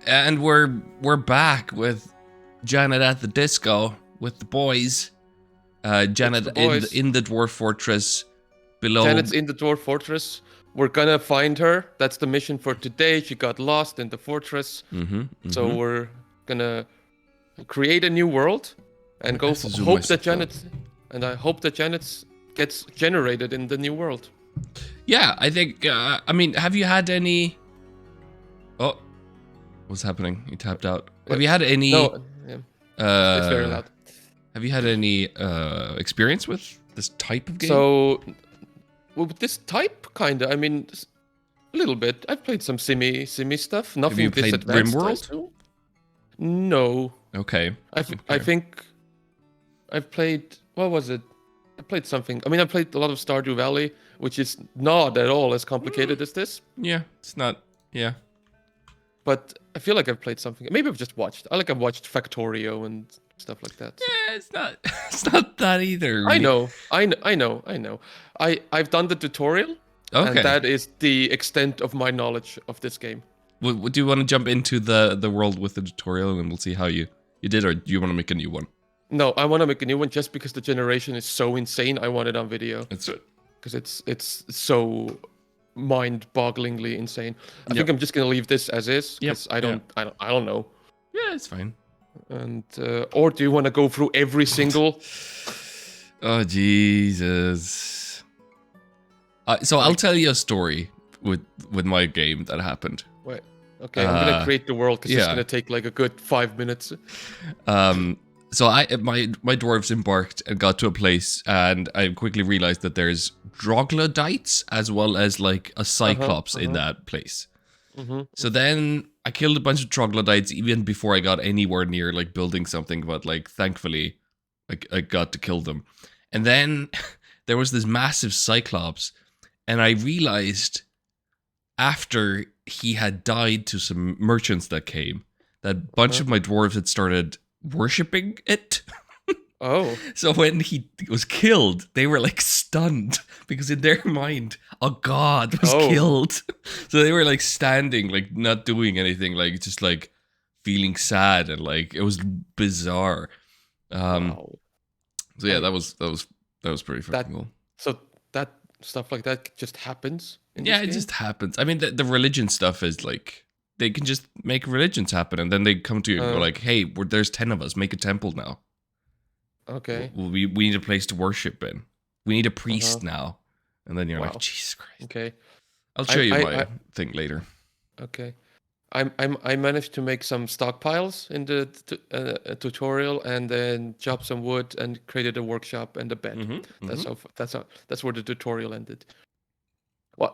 And we're back with Janet at the disco with the boys. Janet the boys. in the dwarf fortress below. Janet's in the dwarf fortress. We're gonna find her. That's the mission for today. She got lost in the fortress. So we're gonna create a new world and I hope that Janet gets generated in the new world. Yeah, I think. I mean, have you had any? Oh, what's happening? He tapped out. Have you had any? No, yeah. It's very loud. Have you had any experience with this type of game? So, with this type, kinda. I mean, a little bit. I've played some simmy stuff. Nothing Have you this played advanced. RimWorld? No. Okay. I think I've played. What was it? I played something. I mean, I played a lot of Stardew Valley, which is not at all as complicated as this. Yeah, it's not. Yeah. But I feel like I've played something. Maybe I've just watched. I've watched Factorio and stuff like that. Yeah, it's not. It's not that either. I know. I've done the tutorial, and that is the extent of my knowledge of this game. Do you want to jump into the world with the tutorial, and we'll see how you did, or do you want to make a new one? No, I want to make a new one just because the generation is so insane. I want it on video. That's it. Because it's so mind-bogglingly insane. I think I'm just gonna leave this as is. Because I don't know. Yeah, it's fine. And or do you want to go through every single? Oh Jesus! So I'll tell you a story with my game that happened. Wait. Okay, I'm gonna create the world because it's gonna take like a good 5 minutes. So my dwarves embarked and got to a place, and I quickly realized that there's troglodytes as well as like a cyclops in that place. So then I killed a bunch of troglodytes even before I got anywhere near like building something, but like thankfully I got to kill them. And then there was this massive cyclops, and I realized after he had died to some merchants that came, that a bunch of my dwarves had started worshipping it. Oh. So when he was killed, they were like stunned because in their mind, a god was killed. So they were like standing, like not doing anything, like just like feeling sad, and like it was bizarre. Wow. So yeah, that was pretty fucking cool. So that stuff like that just happens. Yeah, it just happens. I mean, the religion stuff is like they can just make religions happen, and then they come to you and go like, "Hey, there's 10 of us. Make a temple now." Okay. We need a place to worship in. We need a priest now. And then you're like, Jesus Christ. Okay. I'll show you my thing later. Okay. I managed to make some stockpiles in the tutorial, and then chop some wood and created a workshop and a bed. That's where the tutorial ended. Well,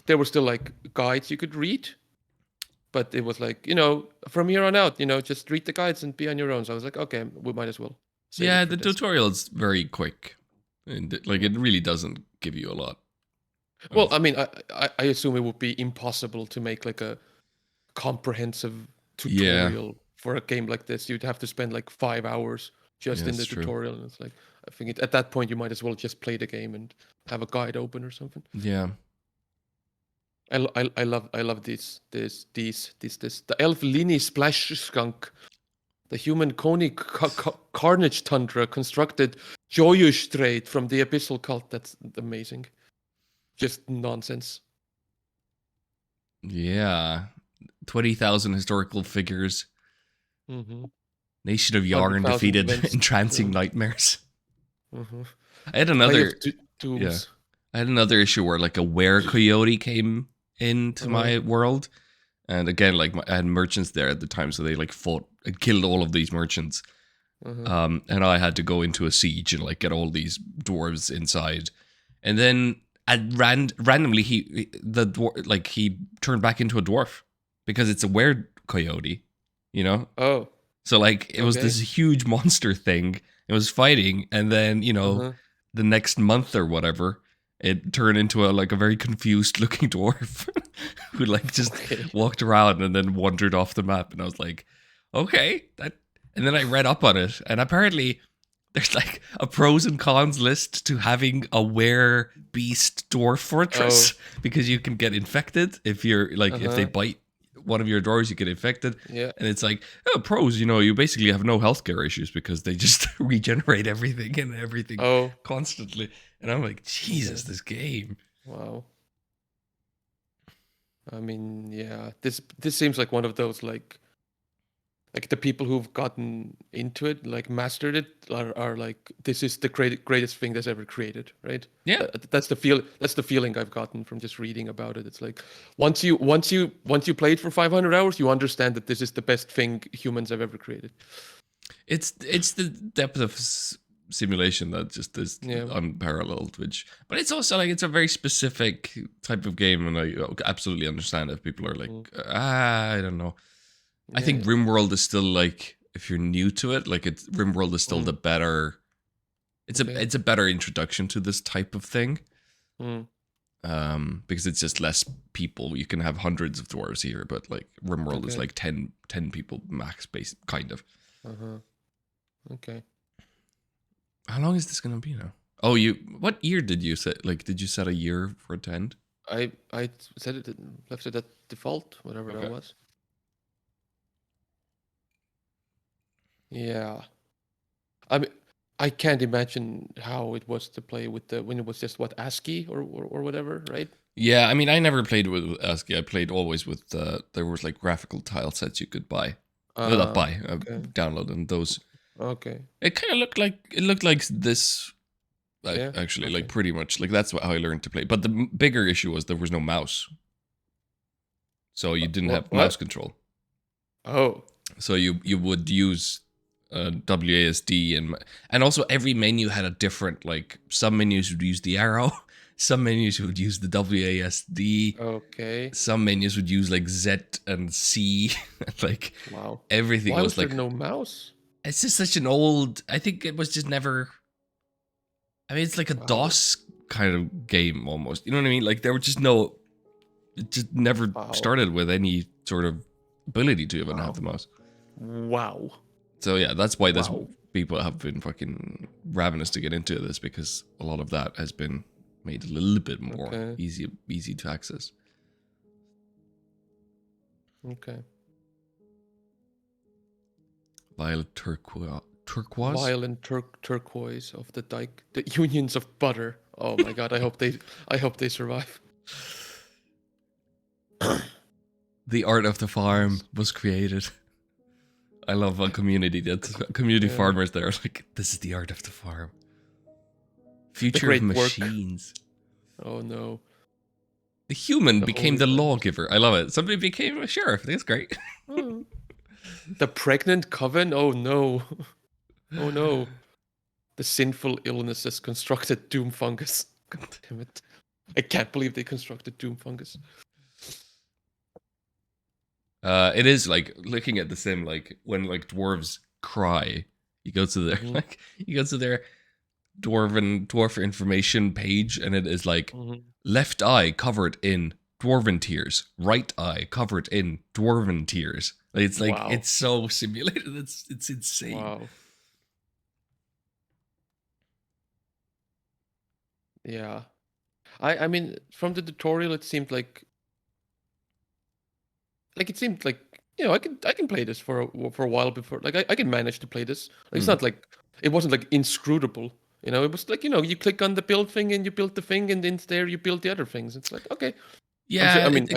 there were still like guides you could read, but it was like, from here on out, just read the guides and be on your own. So I was like, okay, we might as well. Yeah, the tutorial is very quick, and like it really doesn't give you a lot. Well, I mean, I assume it would be impossible to make like a comprehensive tutorial for a game like this. You'd have to spend like 5 hours just in the tutorial, and it's like, I think at that point you might as well just play the game and have a guide open or something. Yeah. I love this the elf Lini Splash Skunk. The human coney carnage tundra constructed Joyustrade from the abyssal cult. That's amazing. Just nonsense. Yeah. 20,000 historical figures. Nation of Yarn defeated entrancing nightmares. I had another I had another issue where like a were-coyote came into my world. And again, like I had merchants there at the time, so they like fought and killed all of these merchants. And I had to go into a siege and like get all these dwarves inside. And then randomly he turned back into a dwarf because it's a were-coyote, Oh. So like it was this huge monster thing. It was fighting, and then the next month or whatever, it turned into a very confused looking dwarf who like just walked around and then wandered off the map. And I was like, okay, and then I read up on it, and apparently there's like a pros and cons list to having a were beast dwarf fortress because you can get infected if you're like if they bite one of your dwarves, you get infected. Yeah. And it's like, oh, pros, you basically have no healthcare issues because they just regenerate everything and everything Oh. constantly. And I'm like, Jesus, Okay. this game. Wow. I mean, yeah. This seems like one of those like the people who've gotten into it, like mastered it, are like, this is the greatest thing that's ever created, right? Yeah. That's the feeling I've gotten from just reading about it. It's like once you play it for 500 hours, you understand that this is the best thing humans have ever created. It's the depth of simulation that just is Yeah. unparalleled. But it's also like it's a very specific type of game, and I absolutely understand if people are like, I don't know. I think Yeah. RimWorld is still like, if you're new to it, like RimWorld is still the better. It's a better introduction to this type of thing. Because it's just less people. You can have hundreds of dwarves here, but like RimWorld is like 10 people max, base kind of. Okay. How long is this gonna be now? Oh, what year did you set? Like, did you set a year for it to end? I set it, left it at default, whatever that was. Yeah. I mean, I can't imagine how it was to play with when it was just ASCII or whatever, right? Yeah, I mean, I never played with ASCII. I played always with there was like graphical tile sets you could buy. No, not buy, download, and those. Okay. It kind of looked like this. Actually, like pretty much like that's how I learned to play. But the bigger issue was there was no mouse, so you didn't have mouse control. Oh. So you would use WASD and also every menu had a different, like some menus would use the arrow, some menus would use the WASD. Okay. Some menus would use like Z and C. Like wow. Everything Why was there like no mouse? It's just such an old. I think it was just never. I mean, it's like a DOS kind of game almost. You know what I mean? Like there were just no. It just never started with any sort of ability to even have the mouse. Wow. So yeah, that's why people have been fucking ravenous to get into this, because a lot of that has been made a little bit more easy to access. Okay. Violet turquoise. Violent turquoise of the dike, the unions of butter. Oh my god! I hope they survive. The art of the farm was created. I love a community farmers that are like, this is the art of the farm. Future of machines. Oh no. The human became the lawgiver. I love it. Somebody became a sheriff. That's great. The pregnant coven? Oh no. Oh no. The sinful illnesses constructed doom fungus. God damn it. I can't believe they constructed doom fungus. It is like looking at the sim, like when like dwarves cry, you go to their their dwarf information page, and it is like left eye covered in dwarven tears, right eye covered in dwarven tears. It's like it's so simulated. It's insane. Wow. Yeah. I mean, from the tutorial it seemed like I can play this for a while before, like I can manage to play this. Like, it's not like it wasn't like inscrutable, you know. It was like, you click on the build thing and you build the thing, and then there you build the other things. It's like, okay. Yeah, I mean,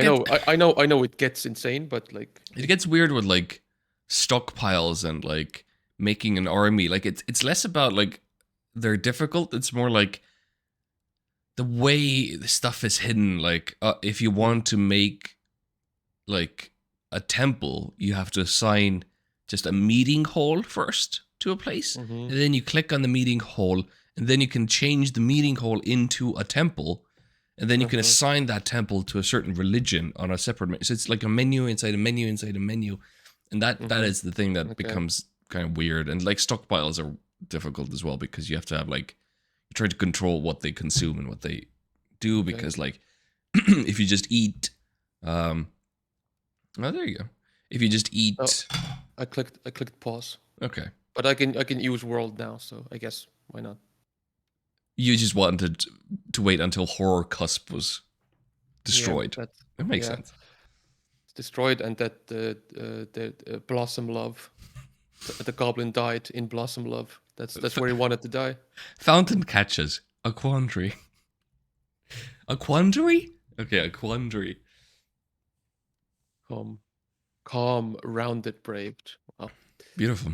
I know it gets insane, but like it gets weird with like stockpiles and like making an army. Like it's less about like they're difficult. It's more like the way the stuff is hidden. Like if you want to make like a temple, you have to assign just a meeting hall first to a place, and then you click on the meeting hall, and then you can change the meeting hall into a temple, and then you can assign that temple to a certain religion on a separate menu. So it's like a menu inside a menu inside a menu, and that is the thing that becomes kind of weird. And like stockpiles are difficult as well, because you have to have like you try to control what they consume and what they do, because like if you just eat oh, there you go. If you just eat, I clicked pause. Okay, but I can use world now, so I guess why not? You just wanted to wait until Horror Cusp was destroyed. That makes sense. it's destroyed, and that the Blossom Love, the goblin died in Blossom Love. That's where he wanted to die. Fountain catches. A quandary. A quandary? Okay, a quandary. Calm, rounded, braved. Wow. Beautiful.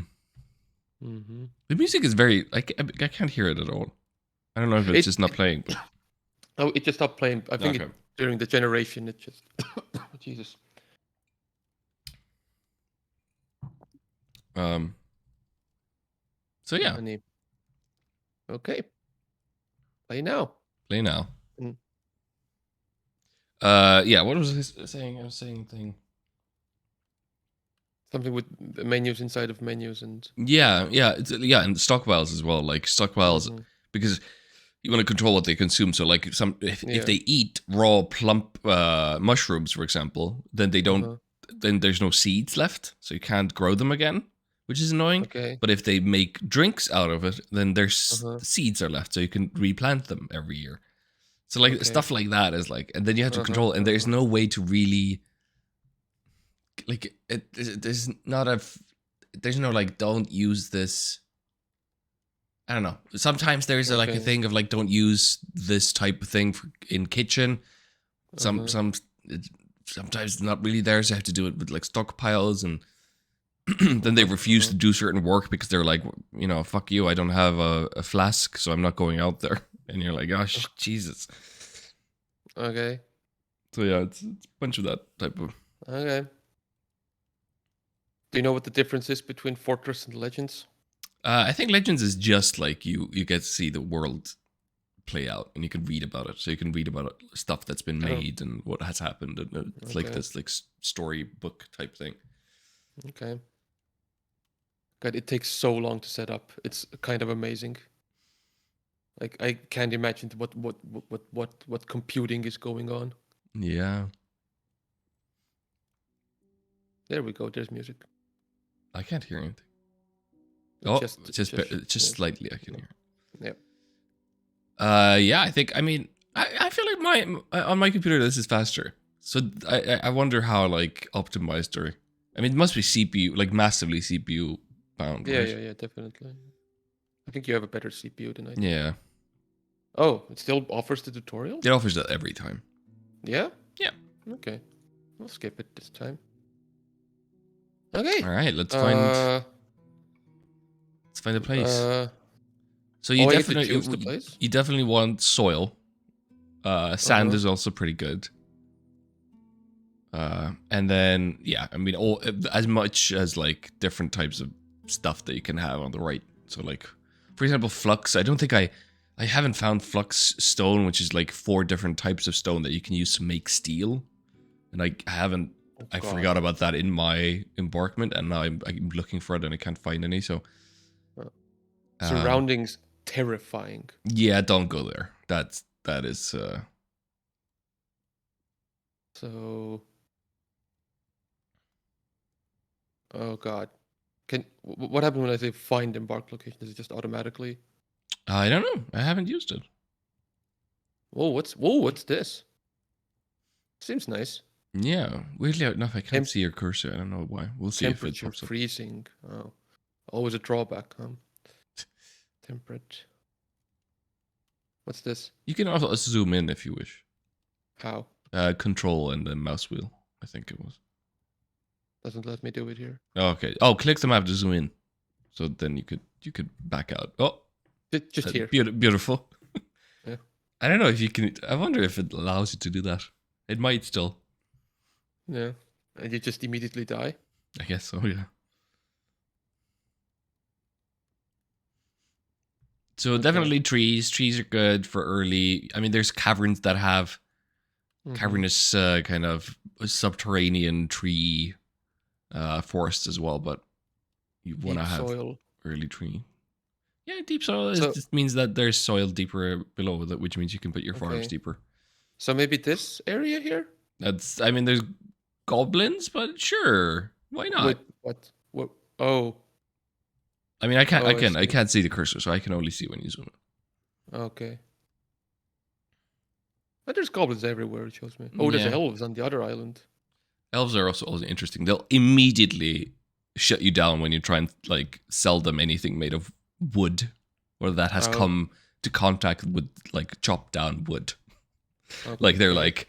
Mm-hmm. The music is very... I can't hear it at all. I don't know if it's just not playing. But... Oh, it just stopped playing. I think Okay. during the generation, it just... Jesus. So yeah. Okay. Play now. Play now. Mm. Yeah, what was I saying? I was saying thing. Something with menus inside of menus and... Yeah, and stockpiles as well. Like stockpiles, because you want to control what they consume. So like if they eat raw plump mushrooms, for example, then they don't... Then there's no seeds left, so you can't grow them again, which is annoying. Okay. But if they make drinks out of it, then there's seeds are left, so you can replant them every year. So like stuff like that is like, and then you have to control it, and there's no way to really like there's no like, don't use this. I don't know. Sometimes there's like a thing of like, don't use this type of thing in kitchen. Sometimes it's not really there, so you have to do it with like stockpiles, and then they refuse to do certain work because they're like, you know, fuck you, I don't have a flask, so I'm not going out there. And you're like, gosh, Jesus. Okay. So yeah, it's a bunch of that type of... Okay. Do you know what the difference is between Fortress and Legends? I think Legends is just like you get to see the world play out, and you can read about it. So you can read about stuff that's been made and what has happened, and it's like this like storybook type thing. Okay. God, it takes so long to set up. It's kind of amazing. Like I can't imagine what computing is going on. Yeah. There we go. There's music. I can't hear anything. Just slightly I can hear. Yeah. Yeah, I think, I mean, I feel like on my computer this is faster. So I wonder how like optimized or... I mean, it must be CPU, like massively CPU bound. Yeah, right? yeah, definitely. I think you have a better CPU than I do. Yeah. Oh, it still offers the tutorial? It offers that every time. Yeah? Yeah. Okay. We'll skip it this time. Okay. All right, let's find a place. So you definitely choose the place? You definitely want soil. Sand is also pretty good. And then yeah, I mean, as much as like different types of stuff that you can have on the right. So like, for example, flux. I don't think I haven't found flux stone, which is like 4 different types of stone that you can use to make steel. And I haven't. I forgot about that in my embarkment, and now I'm looking for it and I can't find any. So surroundings terrifying. Yeah, don't go there. That is. So. Oh God. What happens when I say find embark location? Does it just automatically? I don't know. I haven't used it. Whoa, what's this? Seems nice. Yeah, weirdly enough, I can't see your cursor. I don't know why. We'll see if it pops up. Freezing. Oh, always a drawback, huh? Temperate. What's this? You can also zoom in if you wish. How? Control and then mouse wheel. I think it was. Doesn't let me do it here. Okay. Oh, click the map to zoom in. So then you could back out. Oh, just here. Beautiful. Yeah. I don't know if you can. I wonder if it allows you to do that. It might still. Yeah, and you just immediately die. I guess so. Yeah. So definitely trees. Trees are good for early. I mean, there's caverns that have cavernous kind of subterranean tree forests as well, but you want to have early tree. Yeah, deep soil just means that there's soil deeper below that, which means you can put your farms deeper. So maybe this area here. I mean, there's goblins, but sure, why not? What? Oh. I mean, I can't see the cursor, so I can only see when you zoom in. Okay. But there's goblins everywhere, it shows me. Oh, there's elves on the other island. Elves are also interesting. They'll immediately shut you down when you try and like sell them anything made of wood, or that has Oh, come to contact with like chopped down wood. Like okay. they're like,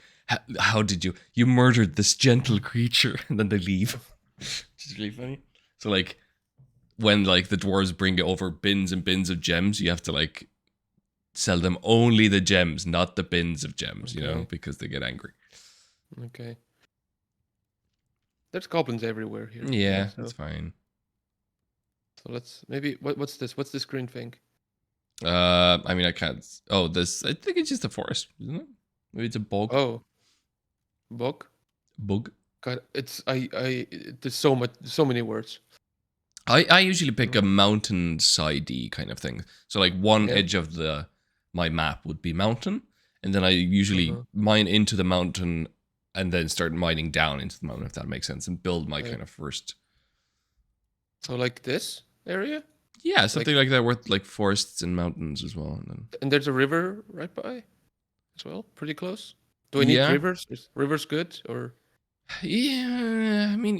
how did you murdered this gentle creature, and then they leave. Which is really funny. So like when like the dwarves bring over bins and bins of gems, you have to like sell them only the gems, not the bins of gems, Okay. because they get angry. Okay. There's goblins everywhere here. Yeah, So that's fine. let's maybe what's this? What's this green thing? I mean, I can't. Oh, this. I think it's just a forest, isn't it? Maybe it's a bog. Oh, book. Bug. God, it's there's so many words. I usually pick a mountain sidey kind of thing. So like one Yeah. edge of my map would be mountain, and then I usually Uh-huh. mine into the mountain, and then start mining down into the mountain, if that makes sense, and build my Okay. kind of first. So like this area, Yeah, something like that with like forests and mountains as well, and then. and there's a river right by, as well, pretty close. Do I need Yeah. rivers? Is rivers good or? Yeah, I mean,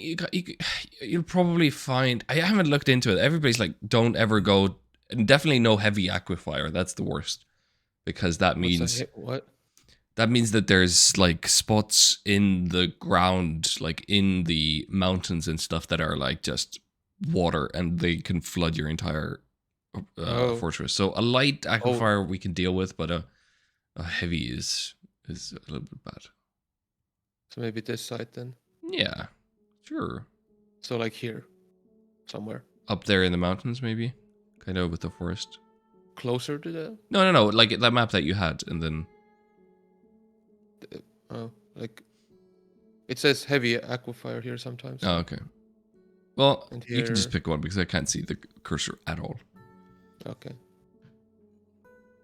you'll probably find. I haven't looked into it. Everybody's like, don't ever go, and definitely no heavy aquifer. That's the worst, because that means What? that there's like spots in the ground, like in the mountains and stuff, that are like just water, and they can flood your entire fortress. So a light aquifer we can deal with, but a heavy is a little bit bad. So maybe this side then. Yeah, sure. So like here, somewhere Up there in the mountains, maybe, kind of with the forest. closer to that. No. Like that map that you had, and then. Oh, like it says heavy aquifer here sometimes. Oh, okay. Well, And you can just here- pick one because I can't see the cursor at all. Okay.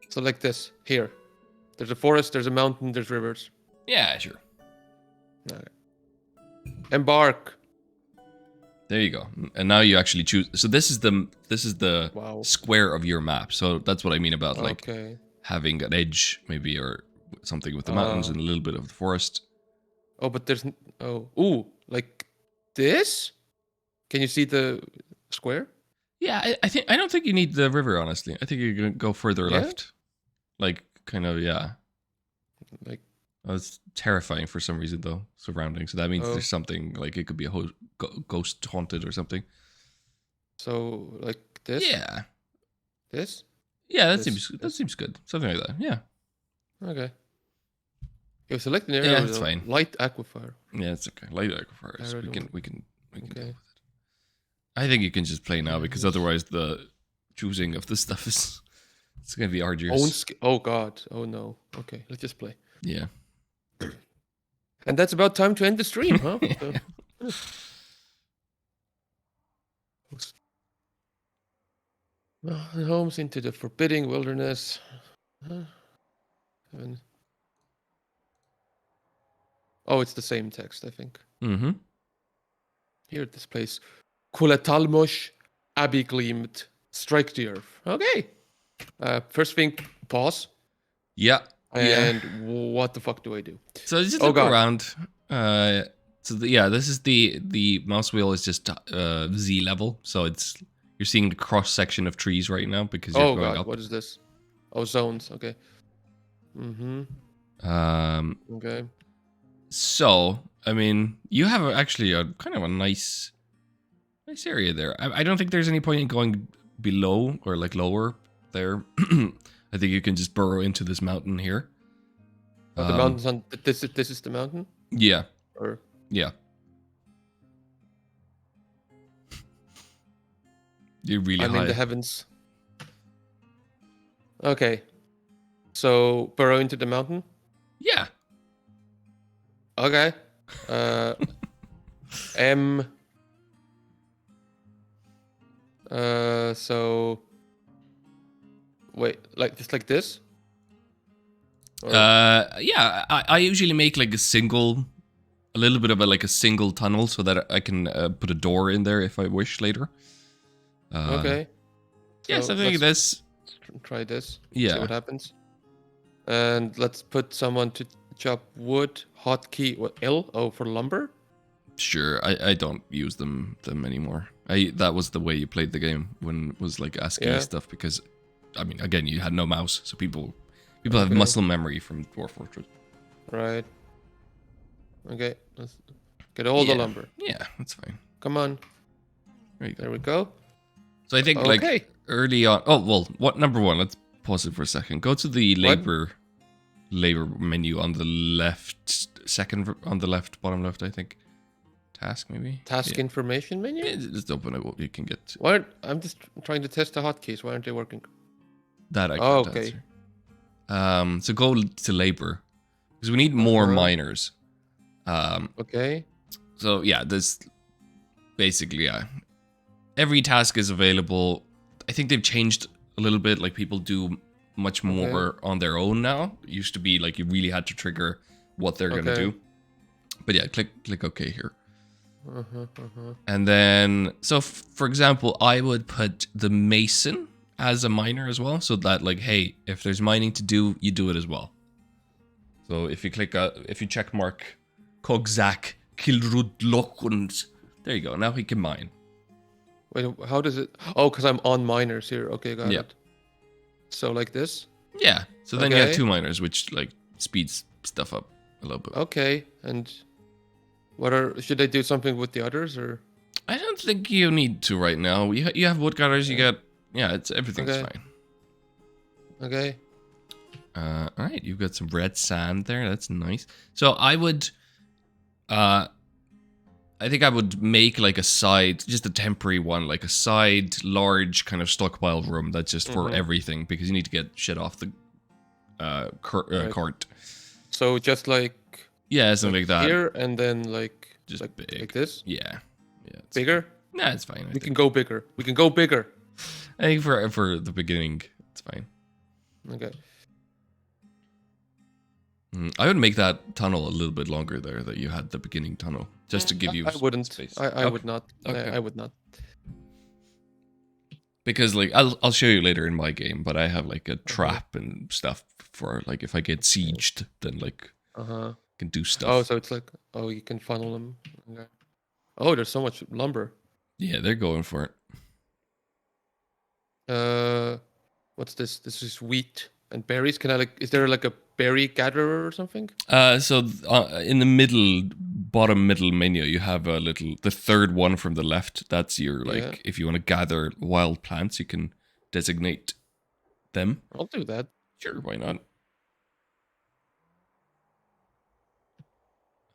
So like this here, there's a forest, there's a mountain, there's rivers. Yeah, sure. Okay. Embark. There you go. And now you actually choose. So this is the Wow. square of your map. So that's what I mean about like Okay. having an edge, maybe, or something with the mountains and a little bit of the forest. Oh, but there's ooh, like this. Can you see the square? Yeah, I don't think you need the river, honestly. I think you're gonna go further Yeah? left. Like kind of, yeah. Like Oh, it's terrifying for some reason, though, surrounding. So that means Oh. there's something, like it could be a ghost haunted or something. so like this. Yeah. This. Yeah, This- that seems good. Something like that. Yeah. Okay. You select an area Yeah, with it's a fine. light aquifer. Yeah, it's okay. Light aquifers. I We don't- can deal Okay. with it. I think you can just play now, because Yes. otherwise the choosing of the stuff is it's gonna be arduous. Oh god. Oh no. Okay, let's just play. Yeah. And that's about time to end the stream, huh? Homes into the forbidding wilderness. And- Oh, it's the same text, I think. Mm-hmm. Here at this place. Kulatalmosh Abiglimt. Strike the earth. Okay. First thing, pause. Yeah. And what the fuck do I do? So just Oh, look God. around. This is the mouse wheel is just Z level, so you're seeing the cross section of trees right now because you're Oh going god, up. what is this? Oh, zones. Okay. Mm-hmm. Okay. So I mean, you have actually a kind of a nice area there. I don't think there's any point in going below or like lower there. I think you can just burrow into this mountain here. Oh, the mountain's on. This is the mountain. Yeah. Or Yeah. You're really I'm high. in the heavens. Okay. So burrow into the mountain. Yeah. Okay. M. So. Wait, like just like this. Or- Yeah. I usually make like a little bit of a single tunnel so that I can put a door in there if I wish later. Okay. Yeah, So something like this. let's try this. Yeah. See what happens. And let's put someone to chop wood. Hotkey. What L? Oh, for lumber. Sure, I don't use them anymore. That was the way you played the game when it was like ASCII Yeah. stuff, because I mean, again, you had no mouse, so people have Okay. muscle memory from Dwarf Fortress. Right. Okay. Let's get all the lumber. Yeah, that's fine. Come on. There you go. There we go. So I think Okay. like early on. Oh well, what number one? Let's pause it for a second. Go to the labor menu on the left, second on the left, bottom left, I think. Task maybe. Task information menu. Yeah, just open it. What you can get. Why? I'm just trying to test the hotkeys. Why aren't they working? That I can't okay. answer. So go to labor because we need more miners. Okay. So yeah, there's basically every task is available. I think they've changed a little bit. Like people do much more on their own now. It used to be like you really had to trigger what they're gonna do. But yeah, click OK here. And then, so for example, I would put the mason as a miner as well, so that like, hey, if there's mining to do, you do it as well. So if you if you check mark Kogzak Kilrudlokund, there you go. Now he can mine. Wait, how does it? Oh, because I'm on miners here. Okay, got it. So like this? Yeah. So then you have 2 miners, which like speeds stuff up a little bit. Okay, and should I do something with the others or? I don't think you need to right now. You have wood cutters. You got everything's fine. Okay. All right, you've got some red sand there. That's nice. So I would, I think I would make like a side, just a temporary one, like a side large kind of stockpile room that's just for everything, because you need to get shit off the cart. So just like something like that. Here and then like just big. Like this. Yeah. Bigger. Nah, it's fine. We can go bigger. We can go bigger. I think for the beginning, it's fine. Okay. I would make that tunnel a little bit longer there, that you had the beginning tunnel, just to give you I wouldn't. space. I would not. Okay. I would not. Because like I'll show you later in my game, but I have like a trap and stuff for like if I get sieged, then like can do stuff. Oh, so it's like you can funnel them. Okay. Oh, there's so much lumber. Yeah, they're going for it. What's this? This is wheat and berries. Can I like? Is there like a berry gatherer or something? So in the bottom middle menu, you have the third one from the left. That's your like if you want to gather wild plants, you can designate them. I'll do that. Sure, why not?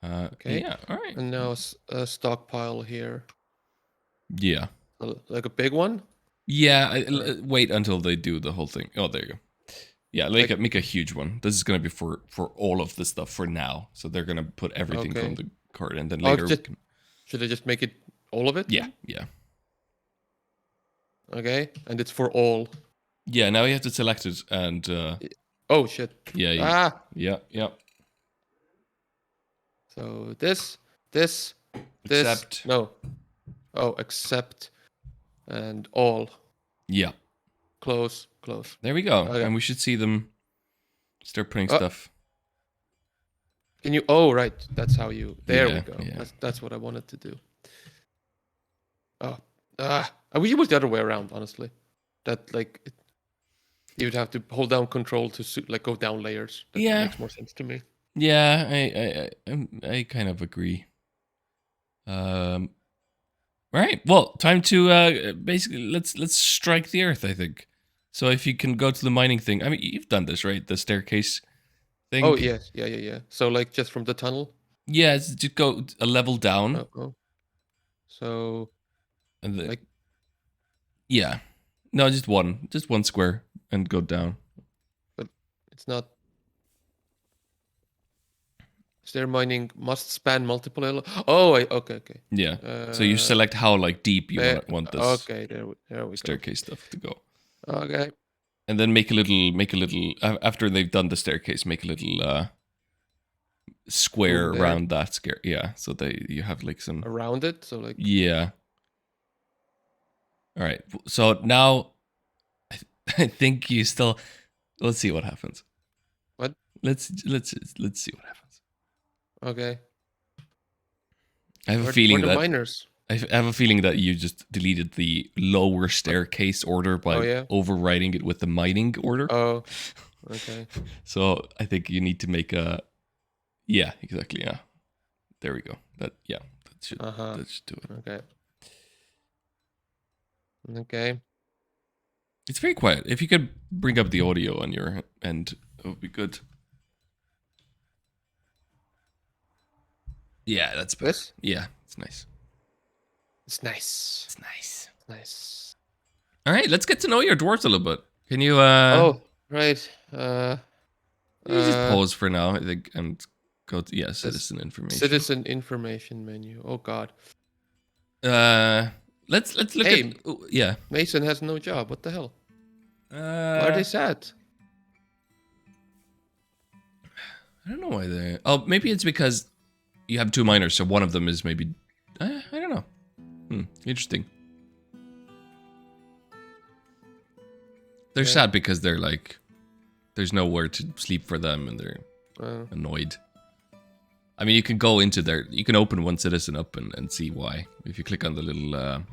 Okay. Yeah. All right. And now a stockpile here. Yeah. Like a big one. Yeah. Wait until they do the whole thing. Oh, there you go. Yeah, make a huge one. This is gonna be for all of the stuff for now. So they're gonna put everything from the cart, and then later. Should I just make it all of it? Yeah. Okay, and it's for all. Yeah. Now you have to select it, and. Oh shit. Yeah. Yeah. So this. Accept. No. Oh, accept, and all. Yeah. Close. There we go. Okay. And we should see them start putting stuff. Can you? Oh, right. That's how you. There we go. Yeah. That's what I wanted to do. Oh. I wish it was the other way around. Honestly, that like you'd have to hold down control to like go down layers. That makes more sense to me. Yeah, I kind of agree. Right. Well, time to basically let's strike the earth, I think. So if you can go to the mining thing. I mean, you've done this, right? The staircase thing. Oh, yes. Yeah. So like just from the tunnel? Yeah, just go a level down. Oh. So and like yeah. No, just one square and go down. But it's not. Stair mining must span multiple okay. Yeah. So you select how like deep you want this. Okay, there we staircase stuff to go. Okay. And then make a little after they've done the staircase, make a little square around that square. Yeah, so you have like some around it, so like yeah. All right. So now I think you still let's see what happens. What? Let's see what happens. Okay. I have a Where feeling the that miners? I have a feeling that you just deleted the lower staircase order Oh by yeah. overriding it with the mining order. Oh, okay. So I think you need to make a yeah, exactly, yeah. There we go. Uh-huh. That should do it. Okay. Okay. It's very quiet. If you could bring up the audio on your end, it would be good. Yeah, that's better. This? Yeah, it's nice. It's nice. It's nice. Nice. All right, let's get to know your dwarves a little bit. Can you Oh, right. you just Uh, pause for now, I think, and go to this citizen information. citizen information menu. Oh God. Uh let's look at Hey, yeah. Mason has no job. What the hell? Why are Uh they sad? I don't know why they oh, maybe it's because you have two miners, so one of them is maybe I don't know. Interesting. They're Yeah. sad because they're like there's nowhere to sleep for them and they're Uh, annoyed. I mean, you can go into there, you can open one citizen up and see why. If you click on the little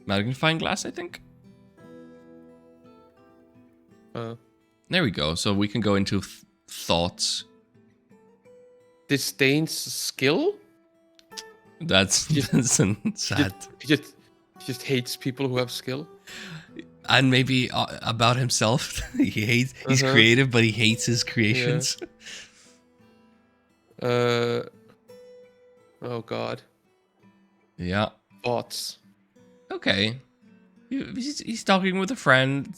magnifying glass, I think. There we go. So we can go into thoughts. disdains skill. That's, that's sad. He just hates people who have skill. And maybe about himself. He's creative, but he hates his creations. Yeah. Oh God. Yeah. Bots. Okay. He's talking with a friend,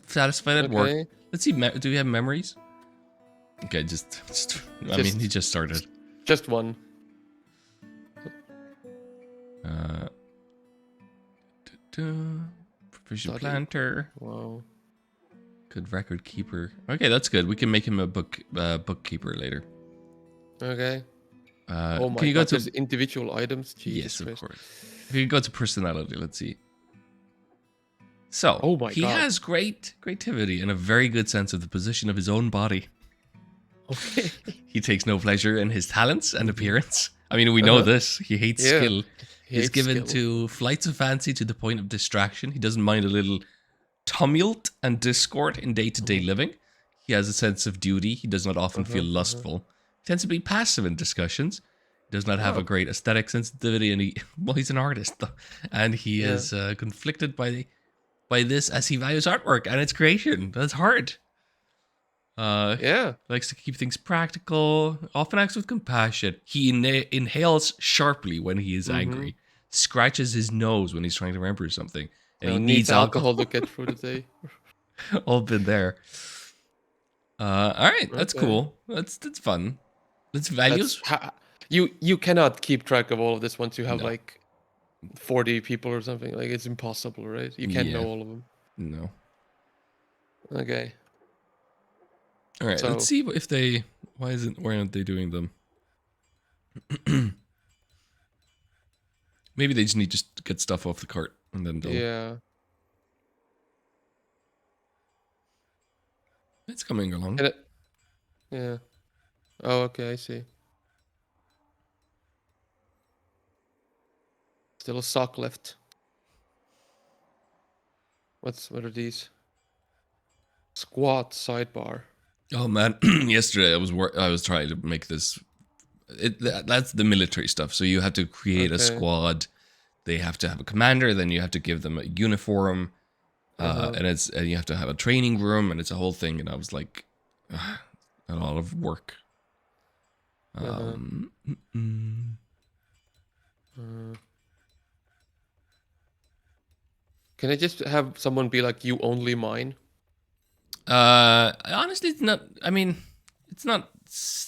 satisfied at work. Let's see, do we have memories? Okay, I mean, he just started. Just one. Proficient planter. Wow. Good record keeper. Okay, that's good. We can make him a bookkeeper later. Okay. Oh my can you God, go to there's individual items? Jesus yes, Christ. of course. If you go to personality, let's see. So, oh my he God. has great creativity and a very good sense of the position of his own body. Okay. He takes no pleasure in his talents and appearance. I mean, we know this. He hates skill. He's given to flights of fancy to the point of distraction. He doesn't mind a little tumult and discord in day-to-day living. He has a sense of duty. He does not often feel lustful. He tends to be passive in discussions. He does not have a great aesthetic sensitivity, and he's an artist, though. And he is conflicted by this as he values artwork and its creation. That's hard. Likes to keep things practical, often acts with compassion. He inhales sharply when he is angry, scratches his nose when he's trying to remember something, and he needs alcohol to get through the day. All been there. All right, that's cool. That's fun. That's values. You cannot keep track of all of this once you have like 40 people or something. Like it's impossible, right? You can't know all of them. No. Okay. All right, let's see if they. Why aren't they doing them? Maybe they just need to get stuff off the cart and then they'll. Yeah. It's coming along. Yeah. Oh, okay, I see. Still a sock left. What are these? Squat sidebar. Oh man, yesterday I was trying to make this. That's the military stuff. So you have to create a squad. They have to have a commander. Then you have to give them a uniform, and you have to have a training room, and it's a whole thing. And I was like, a lot of work. Can I just have someone be like, you only mine? Honestly, it's not. I mean, it's not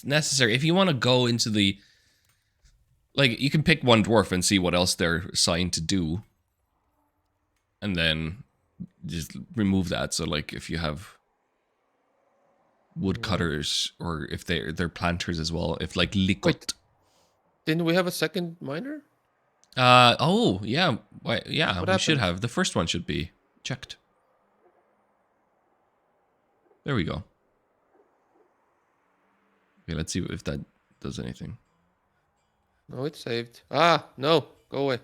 necessary. If you want to go into the, like, you can pick one dwarf and see what else they're assigned to do, and then just remove that. So, like, if you have woodcutters, or if they're planters as well, if like liquid. Didn't we have a second miner? Oh yeah, yeah. We should have. The first one should be checked. There we go. Okay, let's see if that does anything. No, it's saved. Ah, no, go away.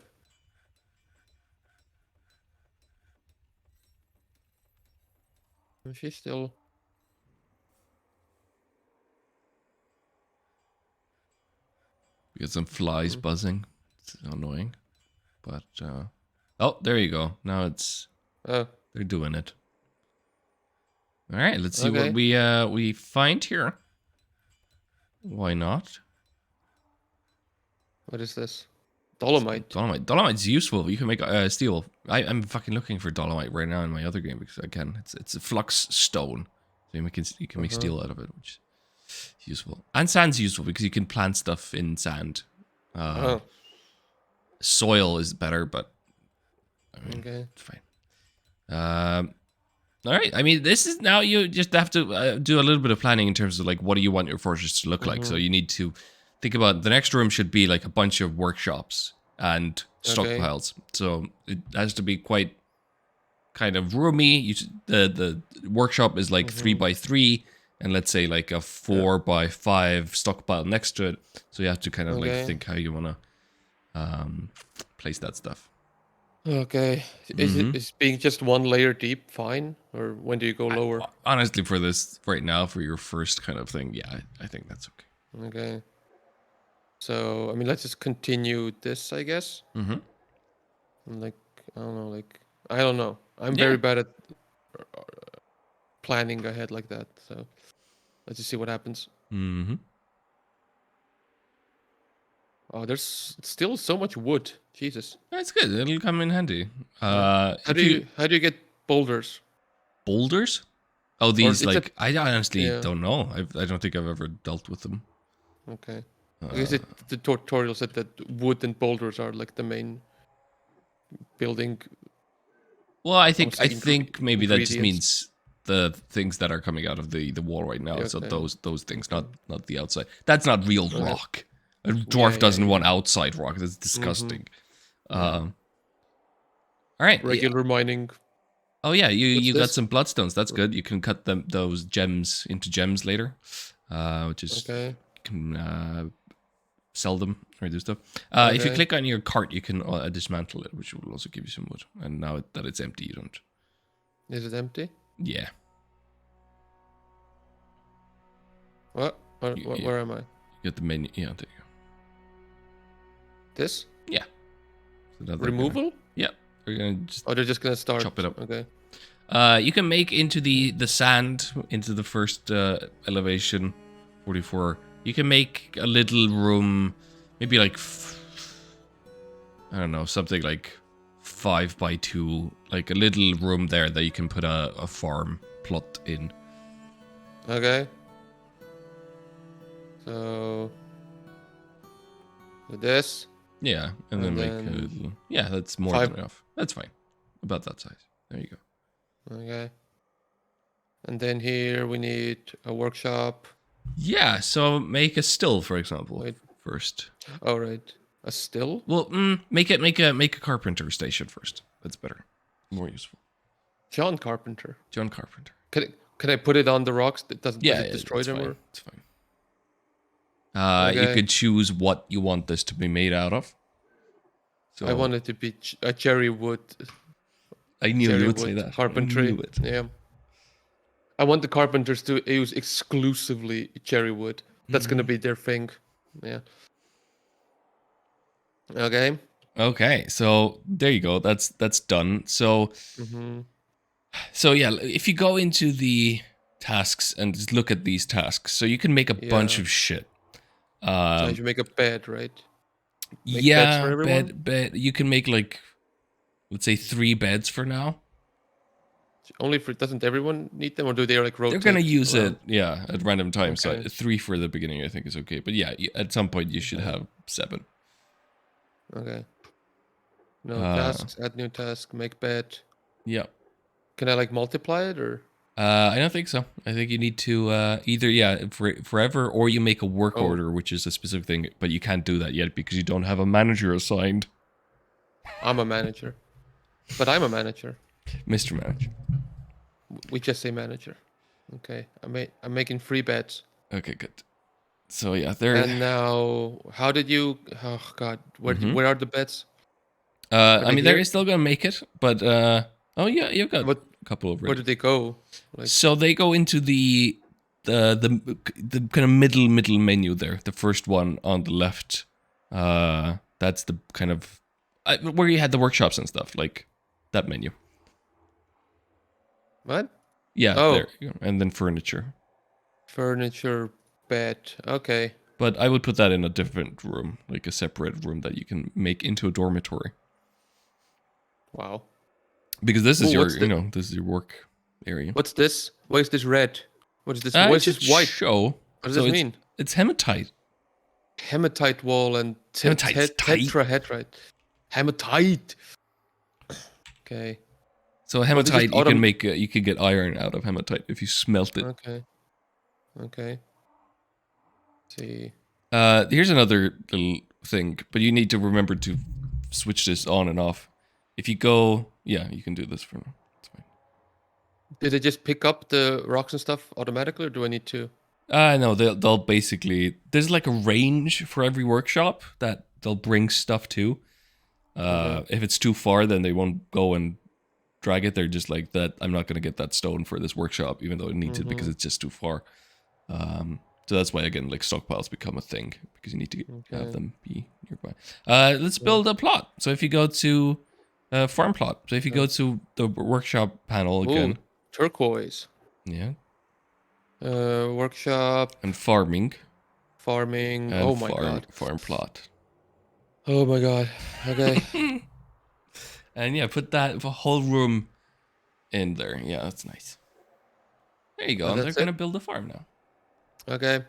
She's still. We got some flies Mm. buzzing. It's annoying. But, oh, there you go. Now Oh, they're doing it. All right, let's see what okay. we find here. Why not? What is this? Dolomite. Dolomite. Dolomite's useful. You can make steel. I'm fucking looking for dolomite right now in my other game because I can. It's a flux stone, so you can make steel out of it, which is useful. And sand's useful because you can plant stuff in sand. Oh, Soil is better, but I mean, okay. it's fine. All right. I mean, this is now you just have to do a little bit of planning in terms of like what do you want your fortress to look like. So you need to think about the next room should be like a bunch of workshops and stockpiles. So it has to be quite kind of roomy. The workshop is like 3x3, and let's say like a 4x5 stockpile next to it. So you have to kind of like think how you want to place that stuff. Okay. Is being just one layer deep fine, or when do you go lower? Honestly, for this right now, for your first kind of thing, yeah, I think that's okay. Okay. So I mean, let's just continue this, I guess. Mm-hmm. Like I don't know, I don't know. I'm Yeah. very bad at planning ahead like that. So let's just see what happens. Mm-hmm. Oh, there's still so much wood. Jesus. That's good. It'll come in handy. How If do you get boulders? boulders? Oh, Or these is it? like I honestly Yeah. don't know. I don't think I've ever dealt with them. Okay. I guess the tutorial said that wood and boulders are like the main building. Well, I I would think say maybe that just ingredients. means the things that are coming out of the wall right now. Yeah, So okay. those things, Okay. not the outside. That's not real Okay. rock. A dwarf Yeah, doesn't yeah. want outside rock. That's disgusting. All right. Yeah. Regular mining. Oh yeah, What's you got this? some bloodstones. That's good. You can cut those gems into gems later, which is Okay. you can sell them or do stuff. If you Okay. click on your cart, you can dismantle it, which will also give you some wood. And now that it's empty, you don't. Is it empty? Yeah. What? Where am I? You got the menu. Yeah, there you go. This? Yeah. So now Removal? Yeah. We're gonna just Oh, they're just gonna start. chop it up. Okay. You can make into the sand into the first elevation, 44. You can make a little room, maybe like I don't know, something like 5x2, like a little room there that you can put a farm plot in. Okay. So with this. Yeah, and then make a little. Yeah, that's more than enough. That's fine. About that size. There you go. Okay. And then here we need a workshop. Yeah, so make a still, for example, first. All right. A still? Well, make a carpenter station first. That's better, more useful. John Carpenter. John Carpenter. Can I put it on the rocks? Does it destroy them? Fine. Or? It's fine. You could choose what you want this to be made out of. So I want it to be a cherry wood. I knew you would say that. Carpentry. I knew it. Yeah. I want the carpenters to use exclusively cherry wood. That's gonna be their thing. Yeah. Okay. Okay, so there you go. That's done. So, so yeah, if you go into the tasks and just look at these tasks, so you can make a bunch of shit. So you make a bed, right? Make beds for everyone? bed. You can make like, let's say 3 beds for now. Only for doesn't everyone need them, or do they like rotate? They're gonna use it, yeah, at random times. Okay. So 3 for the beginning, I think, is okay. But yeah, at some point you should have 7. Okay. No tasks. Add new task. Make bed. Yeah. Can I like multiply it or? I don't think so. I think you need to either forever, or you make a work order, which is a specific thing, but you can't do that yet because you don't have a manager assigned. I'm a manager, but I'm a manager. Mr. Manager. We just say manager. Okay. I'm making 3 beds. Okay, good. So yeah, they're. And now, how did you? Oh God, Mhm. where are the beds? Are I they mean, they're here? still gonna make it, but oh yeah, you've got What? a couple Where already. did they go? Like, So they go into the kind of middle menu there. The first one on the left. That's the kind of where you had the workshops and stuff, like that menu. what? Yeah, there Oh, you go. And then furniture. furniture, bed. Okay. But I would put that in a different room, like a separate room that you can make into a dormitory. Wow. Because this is Oh, your, this is your work area. what's this? Why is this red? What is this? Why I is this just white? show. What does So this mean? it's hematite. Hematite wall and Hematite's tight. tetrahedrite. Hematite. Okay. So Well, this is hematite, you can autumn. make you can get iron out of hematite if you smelt it. Okay. Okay. See. Here's another little thing, but you need to remember to switch this on and off. If you go, yeah, you can do this for now. It's fine. Did it just pick up the rocks and stuff automatically, or do I need to? No, they'll basically there's like a range for every workshop that they'll bring stuff to. Okay. If it's too far, then they won't go and drag it. They're just like that. I'm not gonna get that stone for this workshop, even though it needs it because Mm-hmm. it's just too far. So that's why again, like stockpiles become a thing because you need to have Okay. them be nearby. Let's Yeah. build a plot. So if you go to farm plot, so if you Yeah. go to the workshop panel Ooh, again, turquoise. yeah, Workshop, and farming farming. and Oh my God. farm plot, Oh my God. Okay. and yeah, put that whole room in there. Yeah, that's nice. There you go. And they're That's gonna it. build a farm now. Okay.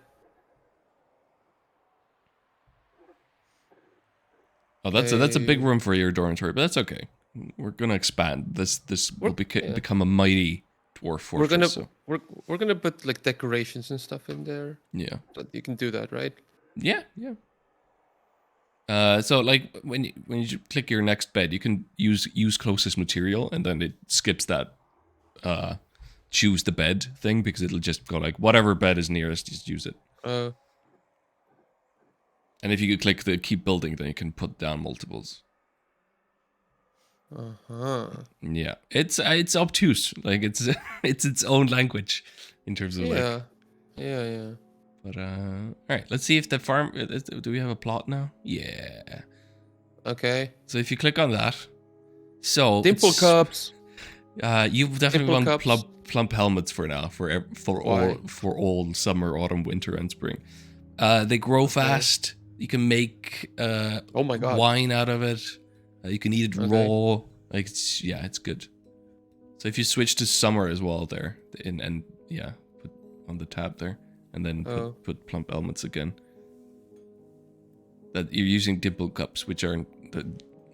Oh, that's a big Okay. room for your dormitory, but that's okay. We're gonna expand. This will Yeah. become a mighty dwarf We're fortress. gonna So we're gonna put like decorations and stuff in there. yeah, So you can do that, right? yeah. So like when you click your next bed, you can use closest material, and then it skips that choose the bed thing because it'll just go like whatever bed is nearest, just use it. Uh. And if you could click the keep building, then you can put down multiples. Uh-huh. Yeah, it's obtuse. Like it's it's its own language in terms of like. Yeah. Yeah. Yeah. But all right, let's see if the farm. Do we have a plot now? Yeah. Okay. So if you click on that, so Dimple it's cups. you definitely Dimple want cups. plump helmets for now Why? for all summer, autumn, winter, and spring. They grow Okay. fast. You can make Oh my God. wine out of it. You can eat it Okay. raw. Like it's good. So if you switch to summer as well there, and yeah, put on the tab there, and then Oh. put plump helmets again. That you're using dimple cups, which aren't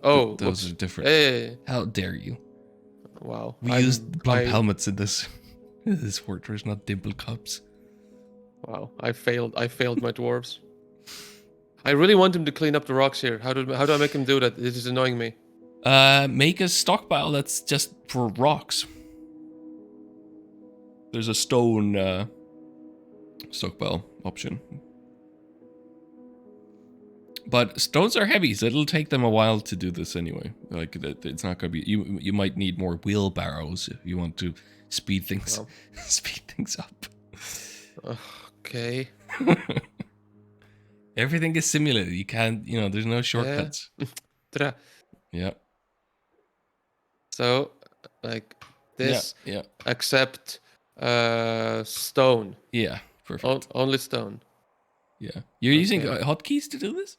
Oh. those Whoops. are different. Hey. How dare you? Wow. We used plump helmets in this this fortress, not dimple cups. Wow. I failed. I failed my dwarves. I really want him to clean up the rocks here. How do I make him do that? This is annoying me. Make a stockpile that's just for rocks. There's a stone stockpile option. But stones are heavy, so it'll take them a while to do this anyway. Like it's not gonna be. You might need more wheelbarrows if you want to speed things Wow. speed things up. Okay. Everything is simulated. You can't. There's no Yeah. shortcuts. Ta-da. Yeah. So, like Yeah. this, Yeah. except stone. Yeah. Perfect. Only stone. Yeah. You're using Okay. hotkeys to do this?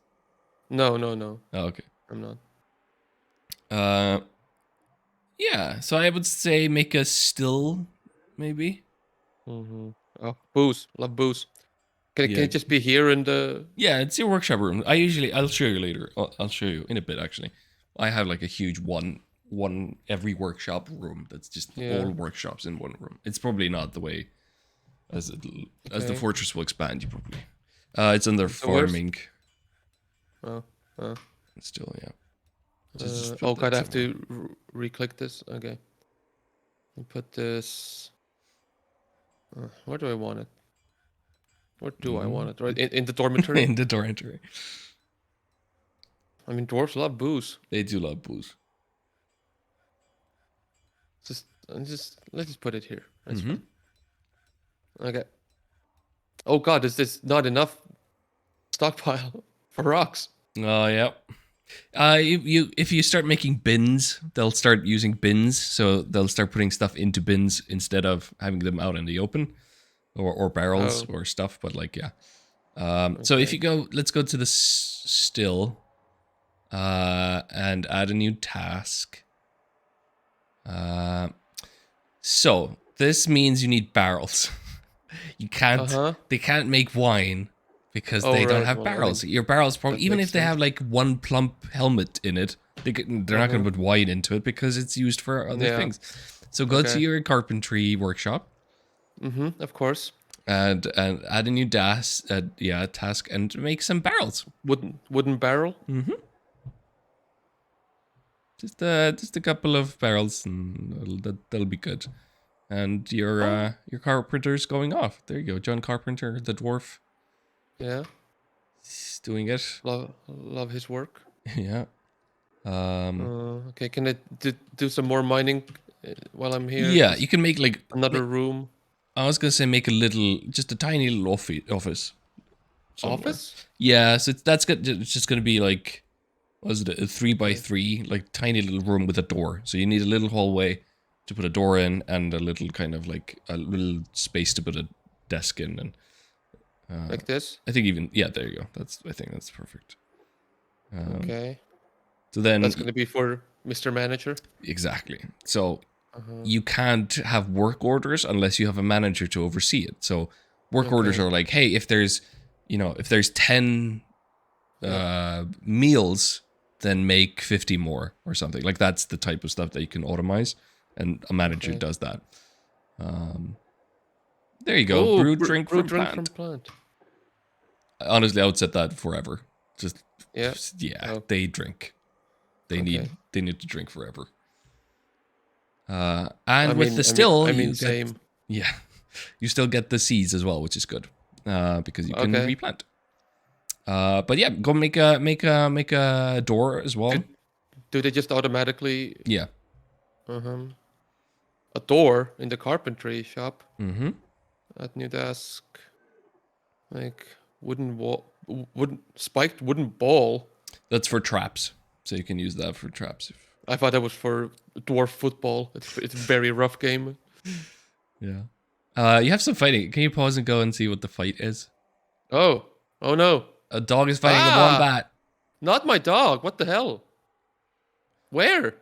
No, no, no. Oh, okay. I'm not. Uh. Yeah. So I would say make a still, maybe. Mm-hmm. Oh, booze. Love booze. Can Yeah. it just be here in the? Yeah, it's your workshop room. I'll show you later. I'll show you in a bit actually. I have like a huge one every workshop room that's just all Yeah. workshops in one room. It's probably not the way as the Okay. fortress will expand. You probably. It's under So where's? farming. Oh. Uh, Still, yeah. Just oh put God, that I have somewhere. to re-click this. Okay. And put this. Where do I want it? Where do I want it? Right in the dormitory. In the dormitory. I mean, dwarves love booze. They do love booze. Let's just put it here. That's fine. Okay. Oh God, is this not enough stockpile for rocks? Oh yeah. If you start making bins, they'll start using bins, so they'll start putting stuff into bins instead of having them out in the open, or barrels or stuff. But like yeah. So if you go, let's go to the still, and add a new task. So this means you need barrels. You can't. They can't make wine because they don't have barrels. Your barrels, probably, even if they have like one plump helmet in it, they're not going to put wine into it because it's used for other things. So go to your carpentry workshop. Of course. And add a new task and make some barrels. Wooden barrel. Just a couple of barrels, and that'll be good. And your carpenter's going off. There you go, John Carpenter, the dwarf. Yeah, he's doing it. Love his work. Yeah. Okay, can I do some more mining while I'm here? Yeah, you can make like another room. I was gonna say make just a tiny little office. Somewhere. Office? Yeah, so that's good. It's just gonna be like, what is it, a 3x3, like tiny little room with a door. So you need a little hallway to put a door in, and a little kind of like a little space to put a desk in, and like this. I think even there you go. I think that's perfect. Okay. So then that's gonna be for Mr. Manager. Exactly. So you can't have work orders unless you have a manager to oversee it. So work orders are like, hey, if there's 10 meals, then make 50 more or something. Like that's the type of stuff that you can automate, and a manager does that. There you go. Brew drink from plant. Honestly, I would set that forever. They drink. They need to drink forever. And with the still, same. Yeah, you still get the seeds as well, which is good, because you can replant. But yeah, go make a door as well. Do they just automatically? Yeah. A door in the carpentry shop. At new desk. Like spiked wooden ball. That's for traps, so you can use that for traps. I thought that was for dwarf football. It's a very rough game. Yeah. You have some fighting. Can you pause and go and see what the fight is? Oh no. A dog is fighting a wombat. Not my dog. What the hell? Where?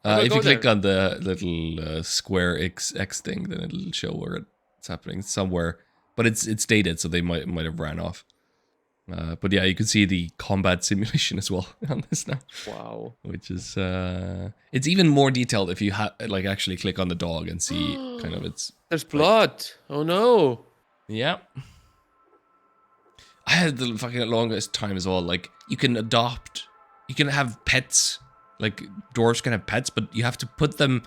If you click on the little square X thing, then it'll show where it's happening somewhere. But it's dated, so they might have ran off. But yeah, you can see the combat simulation as well on this now. Wow. Which is it's even more detailed if you actually click on the dog and see kind of its. There's blood. Oh no. Yeah. I had the fucking longest time as well. Like you can have pets. Like dwarves can have pets, but you have to put the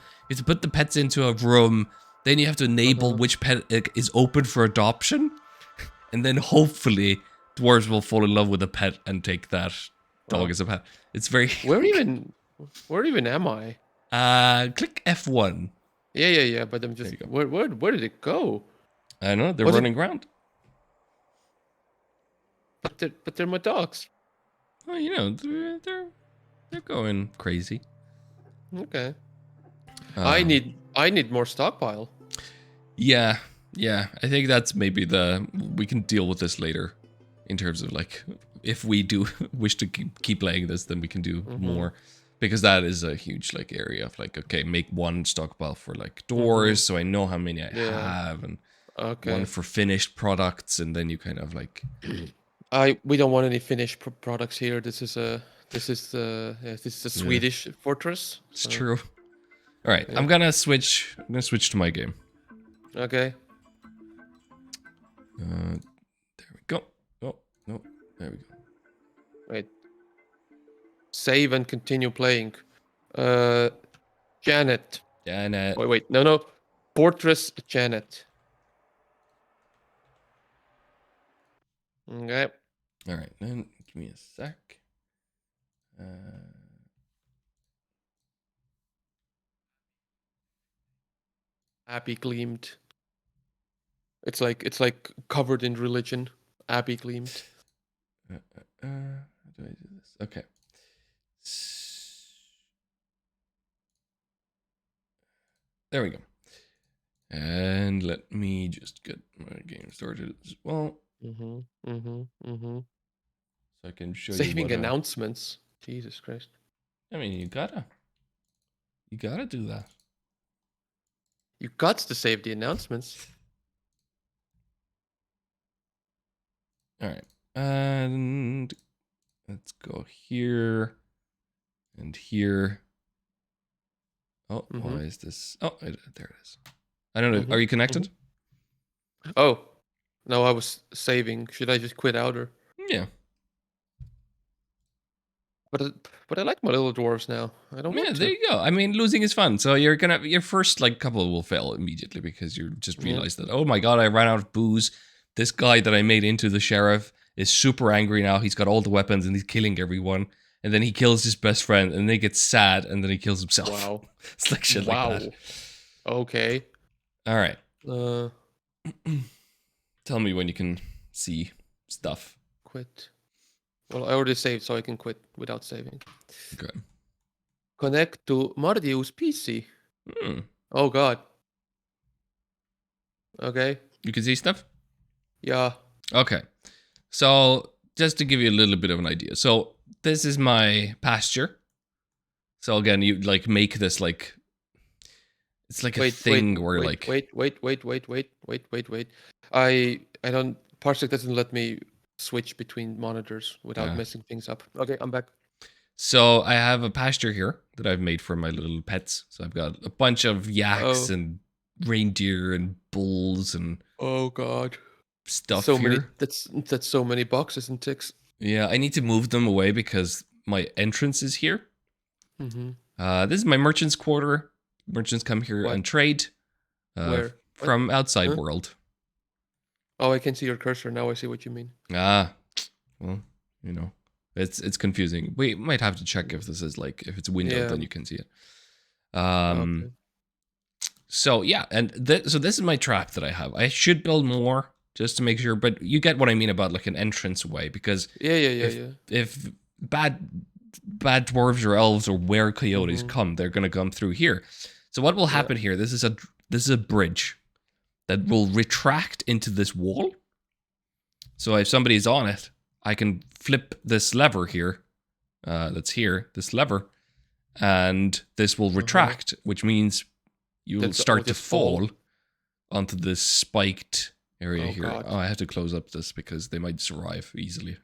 pets into a room. Then you have to enable which pet is open for adoption, and then hopefully dwarves will fall in love with a pet and take that dog as a pet. It's very. Where even am I? Click F1. Yeah. But I'm just. Where did it go? I don't know. They're running around. But they're my dogs. Well, they're going crazy. Okay. I need more stockpile. Yeah. I think that's maybe we can deal with this later, in terms of like if we do wish to keep playing this, then we can do more, because that is a huge like area of like, okay, make one stockpile for like doors, so I know how many I have, and one for finished products, and then you kind of like. We don't want any finished products here. This is a Swedish fortress. It's true. All right, I'm gonna switch to my game. Okay. There we go. Oh no, there we go. Wait. Save and continue playing. Janet. Wait. No. Fortress Janet. Okay. All right, then give me a sec. Abbey gleamed. It's like covered in religion. Abbey gleamed. How do I do this? Okay. There we go. And let me just get my game started as well. So I can show you Saving what. announcements. Jesus Christ. I mean, you gotta do that. You got to save the announcements. All right, and let's go here and here. Oh, why is this? Oh, there it is. I don't know. Are you connected? Oh, no, I was saving. Should I just quit out or? Yeah. But I like my little dwarves now. I don't want to. There you go. I mean, losing is fun. So your first like couple will fail immediately because you just realize that, oh my god, I ran out of booze. This guy that I made into the sheriff is super angry now. He's got all the weapons and he's killing everyone. And then he kills his best friend and then he gets sad and then he kills himself. Wow. It's like shit like that. Okay. All right. Tell me when you can see stuff. Quit. Well, I already saved, so I can quit without saving. Okay. Connect to Mardiu's PC. Oh god. Okay. You can see stuff? Yeah. Okay. So just to give you a little bit of an idea. So this is my pasture. So again, you like make this like it's like a thing where like wait. I don't Parsec doesn't let me switch between monitors without messing things up. Okay, I'm back. So I have a pasture here that I've made for my little pets. So I've got a bunch of yaks and reindeer and bulls and oh god stuff so here. Many, that's so many boxes and ticks. Yeah, I need to move them away because my entrance is here. This is my merchant's quarter. Merchants come here and trade from outside world. Oh, I can see your cursor now. I see what you mean. Well, you know, it's confusing. We might have to check if this is like if it's windowed, then you can see it. Okay. So yeah, and so this is my trap that I have. I should build more just to make sure, but you get what I mean about like an entrance way because if bad dwarves or elves or were coyotes come, they're gonna come through here. So what will happen here? This is a bridge that will retract into this wall. So if somebody's on it, I can flip this lever here. That's here, this lever, and this will retract, which means you will start to fall onto this spiked area here. God. Oh, I have to close up this because they might survive easily.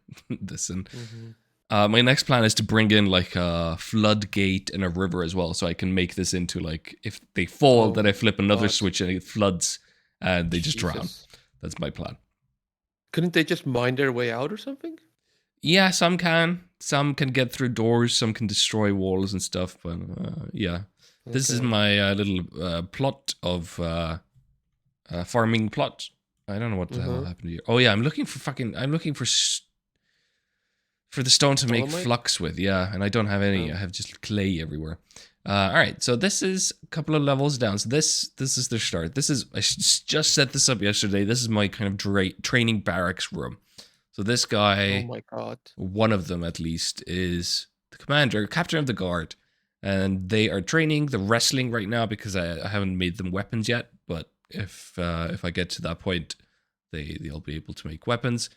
My next plan is to bring in like a floodgate and a river as well, so I can make this into like if they fall, then I flip another switch and it floods and they just drown. That's my plan. Couldn't they just mine their way out or something? Yeah, some can. Some can get through doors. Some can destroy walls and stuff. But yeah, this is my little plot of farming plot. I don't know what the hell happened here. Oh yeah, I'm looking for the stone to make flux with. Yeah, and I don't have any. I have just clay everywhere. All right, so this is a couple of levels down. So this is the start. I just set this up yesterday. This is my kind of training barracks room. So this guy, oh my god, one of them at least, is the commander, captain of the guard, and they are training the wrestling right now because I haven't made them weapons yet. But if I get to that point, they'll be able to make weapons.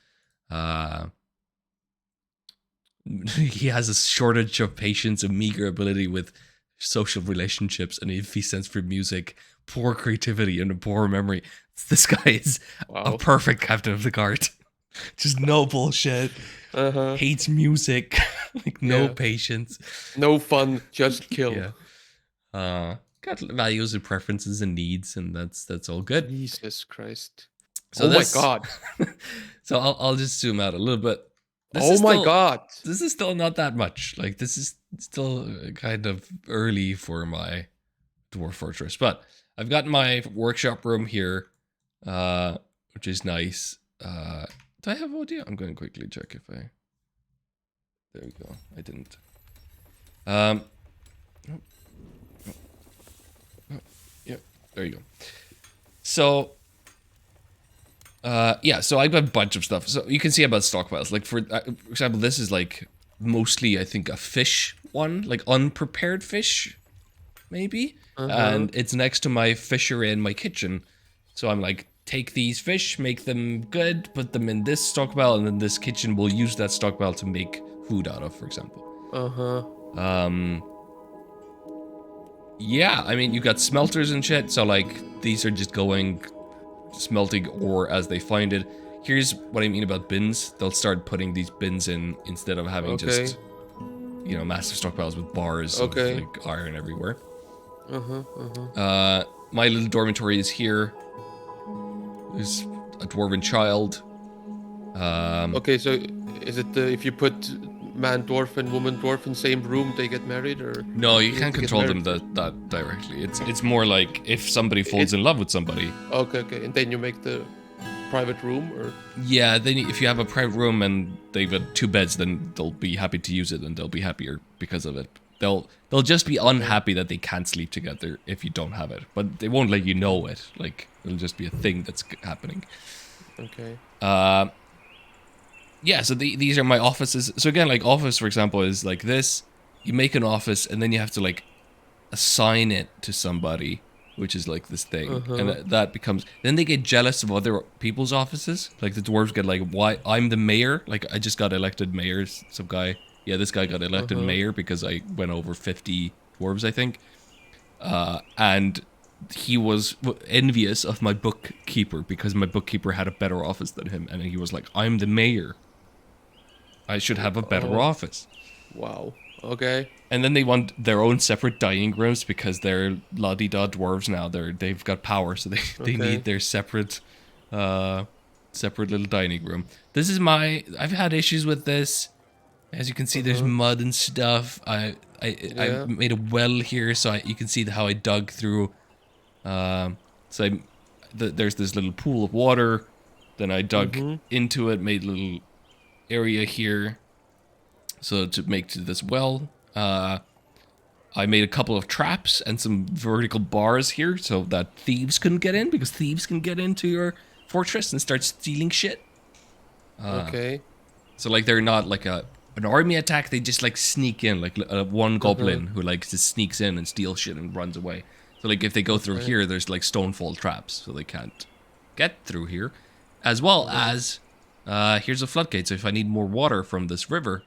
He has a shortage of patience, a meager ability with social relationships, and an iffy sense for music, poor creativity, and a poor memory. This guy is a perfect captain of the guard. Just no bullshit. Hates music. Like no patience. No fun. Just kill. Got values and preferences and needs, and that's all good. Jesus Christ. So my god. So I'll just zoom out a little bit. My god. This is still not that much. Like this is still kind of early for my dwarf fortress, but I've got my workshop room here, which is nice. Do I have audio? I'm going to quickly check if I... There we go. I didn't. Oh, yeah, there you go. So, yeah, so I've got a bunch of stuff. So you can see about stockpiles. Like, for example, this is like mostly, I think, a fish one, like unprepared fish, maybe. And it's next to my fishery in my kitchen. So I'm like, take these fish, make them good, put them in this stockpile, and then this kitchen will use that stockpile to make food out of, for example. Yeah, I mean, you got smelters and shit, so like, these are just going, smelting ore as they find it. Here's what I mean about bins. They'll start putting these bins in instead of having just, you know, massive stockpiles with bars of like iron everywhere. My little dormitory is here. There's a dwarven child. Okay, so is it if you put man dwarf and woman dwarf in same room, they get married, or no? You can't control them that directly. It's more like if somebody falls in love with somebody. Okay, and then you make the private room, or yeah, then if you have a private room and they've got 2 beds, then they'll be happy to use it and they'll be happier because of it. They'll just be unhappy that they can't sleep together if you don't have it, but they won't let you know it. Like, it'll just be a thing that's happening. Okay. Yeah, so these are my offices. So again, like office, for example, is like this. You make an office and then you have to like assign it to somebody, which is like this thing. And that becomes, then they get jealous of other people's offices. Like the dwarves get like, why I'm the mayor? Like I just got elected mayor, some guy. Yeah, this guy got elected mayor because I went over 50 dwarves, I think. And he was envious of my bookkeeper because my bookkeeper had a better office than him. And he was like, I'm the mayor. I should have a better office. Wow. Okay. And then they want their own separate dining rooms because they're la-di-da dwarves now. They've got power, so they need their separate little dining room. This is I've had issues with this. As you can see, there's mud and stuff. I made a well here, so you can see how I dug through. There's this little pool of water. Then I dug into it, made a little area here, so to make to this well. I made a couple of traps and some vertical bars here so that thieves couldn't get in, because thieves can get into your fortress and start stealing shit. Okay. So like they're not like an army attack, they just like sneak in, like one goblin who like just sneaks in and steals shit and runs away. So like if they go through here, there's like stonefall traps, so they can't get through here. As well as, here's a floodgate, so if I need more water from this river,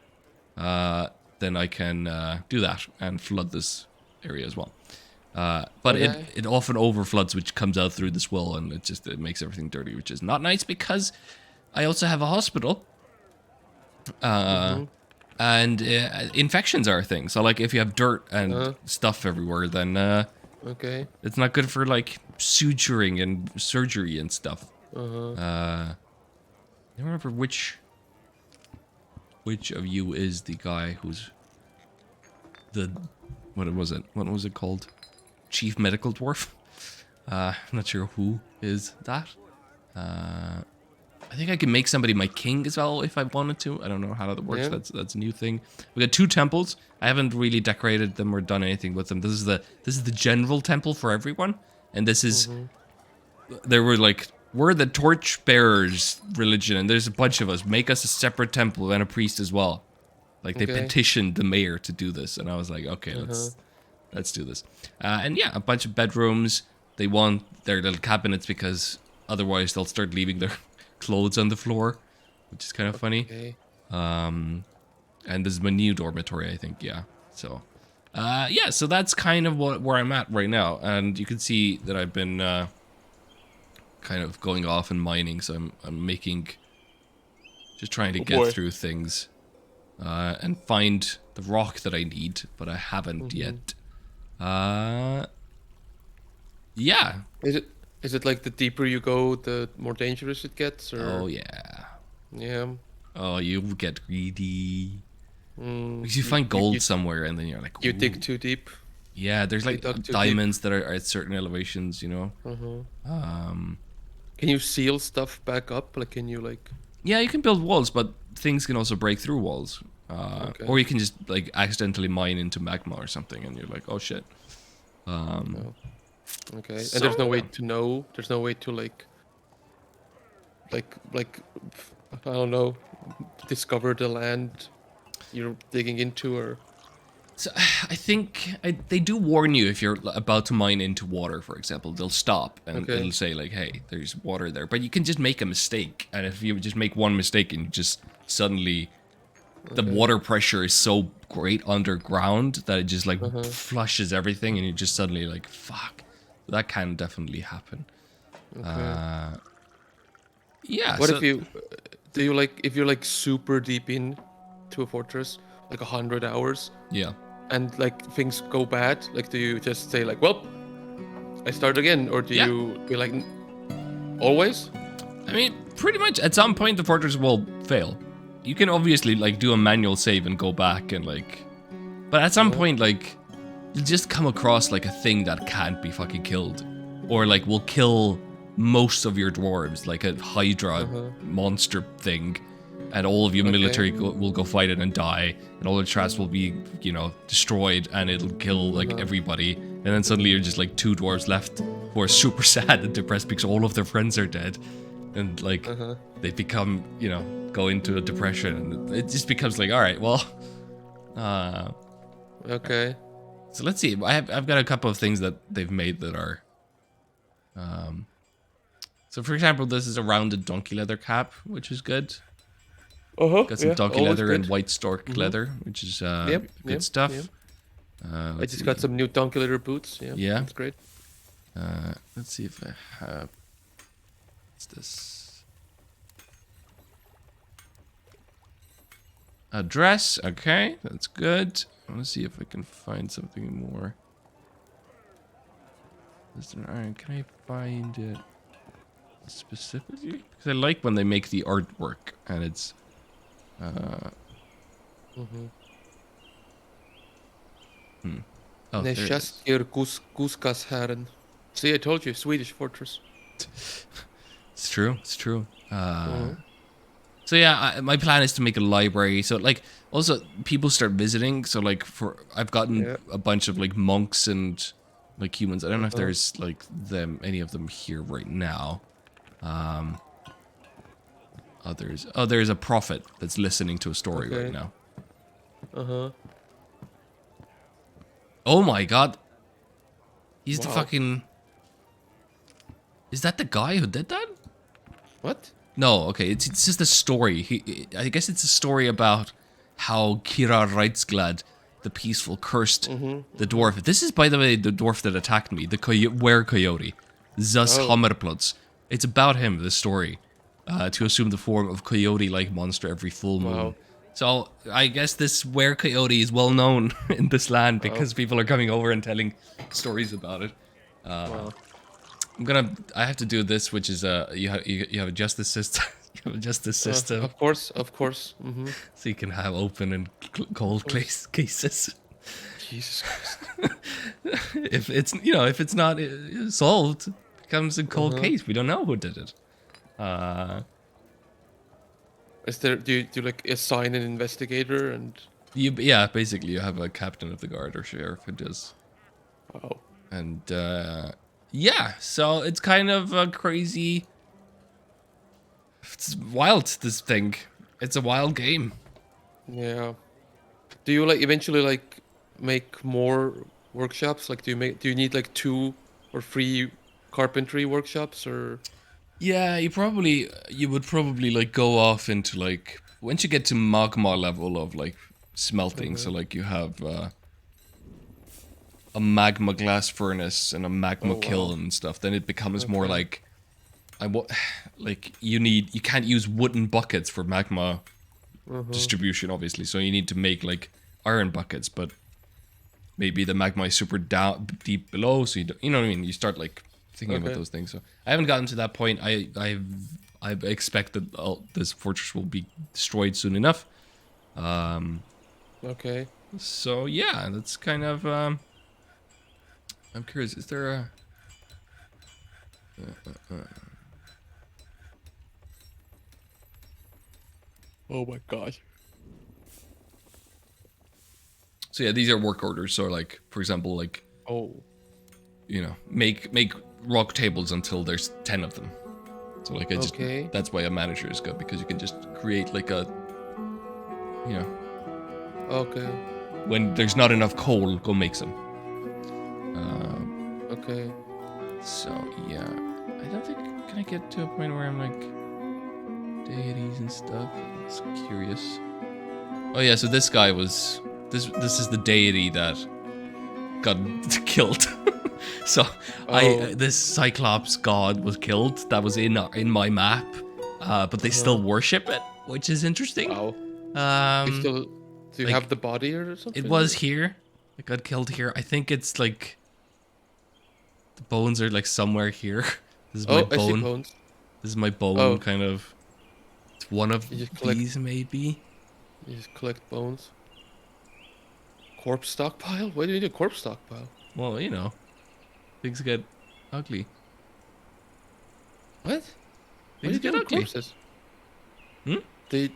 then I can do that and flood this area as well. But it often overfloods, which comes out through this well, and it makes everything dirty, which is not nice because I also have a hospital. And infections are a thing. So like if you have dirt and stuff everywhere, then it's not good for like suturing and surgery and stuff. I don't remember which of you is the guy who's what was it called? Chief Medical Dwarf? I'm not sure who is that. I think I can make somebody my king as well if I wanted to. I don't know how that works. Yeah. That's a new thing. We got 2 temples. I haven't really decorated them or done anything with them. This is the general temple for everyone, and this is we're the torch bearers religion, and there's a bunch of us. Make us a separate temple and a priest as well. Like they petitioned the mayor to do this, and I was like, okay, let's do this. And yeah, a bunch of bedrooms. They want their little cabinets because otherwise they'll start leaving their clothes on the floor, which is kind of funny. And this is my new dormitory, I think. Yeah. So, yeah. So that's kind of where I'm at right now, and you can see that I've been kind of going off and mining. So I'm just trying to get through things and find the rock that I need, but I haven't yet. Yeah. Is it like the deeper you go, the more dangerous it gets? Or? Oh, yeah. Yeah. Oh, you get greedy. Because you find gold somewhere, and then you're like, ooh. You dig too deep. Yeah, there's like diamonds that are at certain elevations, you know? Can you seal stuff back up? Like, can you like... Yeah, you can build walls, but things can also break through walls. Okay. Or you can just like accidentally mine into magma or something, and you're like, oh shit. Oh, okay. And So there's no way yeah. to know. There's no way to like I don't know, discover the land you're digging into, or So I think they do warn you if you're about to mine into water, for example. They'll stop and okay. it'll say like, "Hey, there's water there." But you can just make a mistake, and if you just make one mistake and just suddenly the Okay. water pressure is so great underground that it just like Uh-huh. flushes everything, and you just suddenly like, "Fuck." That can definitely happen. Okay. Yeah. What if So you do you like if you're like super deep in to a fortress, like 100 hours, yeah. and like things go bad? Like, do you just say like, well, I start again, or do Yeah. you be like, always? I mean, pretty much at some point the fortress will fail. You can obviously like do a manual save and go back and like, but at some Uh-huh. point like you'll just come across like a thing that can't be fucking killed, or like will kill most of your dwarves, like a hydra Uh-huh. monster thing, and all of your Okay. military will go fight it and die, and all the traps will be destroyed, and it'll kill like Uh-huh. everybody, and then suddenly you're just like two dwarves left who are super sad and depressed because all of their friends are dead, and like Uh-huh. they become go into a depression, and it just becomes like, all right, well, uh Okay. so let's see. I've got a couple of things that they've made that are so for example, this is a rounded donkey leather cap, which is good. Uh-huh. Got some Yeah. donkey Always leather and good. white stork Mm-hmm. leather, which is Yep. good Yep. Yep. stuff. I Let's just see. got some new donkey leather boots. Yeah. Yeah. That's great. Let's see if I have. What's this? A dress. Okay, that's good. I want to see if I can find something more. Alright, can I find it specifically? Because I like when they make the artwork and it's. Mm-hmm. Oh, there it is. Näsjastir Kuskasherren. See, I told you, Swedish fortress. It's true. It's true. Mm-hmm. So yeah, my plan is to make a library. So like, also people start visiting. So like, I've gotten Yeah. a bunch of like monks and like humans. I don't know if Uh-huh. there's like any of them here right now. There's a prophet that's listening to a story right Okay. now. Uh-huh. Oh my god, he's the Wow. fucking. Is that the guy who did that? What? No, okay, it's just a story. I guess it's a story about how Kira Reitzglad, the peaceful, cursed the dwarf. This is, by the way, the dwarf that attacked me, the were-coyote, Zas Oh. Hammerplutz. It's about him, the story, to assume the form of coyote-like monster every full moon. Wow. So I guess this were-coyote is well known in this land because people are coming over and telling stories about it. Wow. I have to do this, which is you have a justice system. You have a justice system, Of course. Of course. Mm-hmm. so you can have open and cold cases. Jesus Christ. If it's not solved, it becomes a cold Uh-huh. case. We don't know who did it. Is there? Do you like assign an investigator and? Yeah, basically you have a captain of the guard or sheriff who does, Wow. and yeah, so it's kind of a crazy. It's wild, this thing. It's a wild game. Yeah. Do you like eventually like make more workshops? Like, do you need like 2 or 3 carpentry workshops, or? Yeah, you would probably like go off into like once you get to magma level of like smelting, so Uh-huh. like you have a magma glass furnace and a magma Oh wow. kiln and stuff, then it becomes more Okay. like like you can't use wooden buckets for magma Uh-huh. distribution, obviously, so you need to make like iron buckets, but maybe the magma is super down deep below, so you know what I mean. You start like thinking about Okay. those things. So I haven't gotten to that point. I expect that this fortress will be destroyed soon enough. Okay. So yeah, that's kind of. I'm curious. Is there a? Oh my god. So yeah, these are work orders. So like, for example, like, Oh. you know, make rock tables until there's 10 of them. So like, Okay. that's why a manager is good, because you can just create like a, you know, Okay. when there's not enough coal, go make some. Okay. So yeah, I don't think, can I get to a point where I'm like deities and stuff? It's curious. Oh yeah, so this guy was, this is the deity that got killed. So Oh. this Cyclops god was killed. That was in my map, but they still worship it, which is interesting. Wow. You Um, still do you like, have the body or something? it was here. It got killed here. I think it's like the bones are like somewhere here. This is my Oh, I see bone. bones. This is my bone, Oh, kind of. It's one of you just collect these, maybe. you just collect bones. Corpse stockpile? Why do you need a corpse stockpile? Well, you know, things get ugly. What? What do Things you do get with ugly. corpses? Hmm? They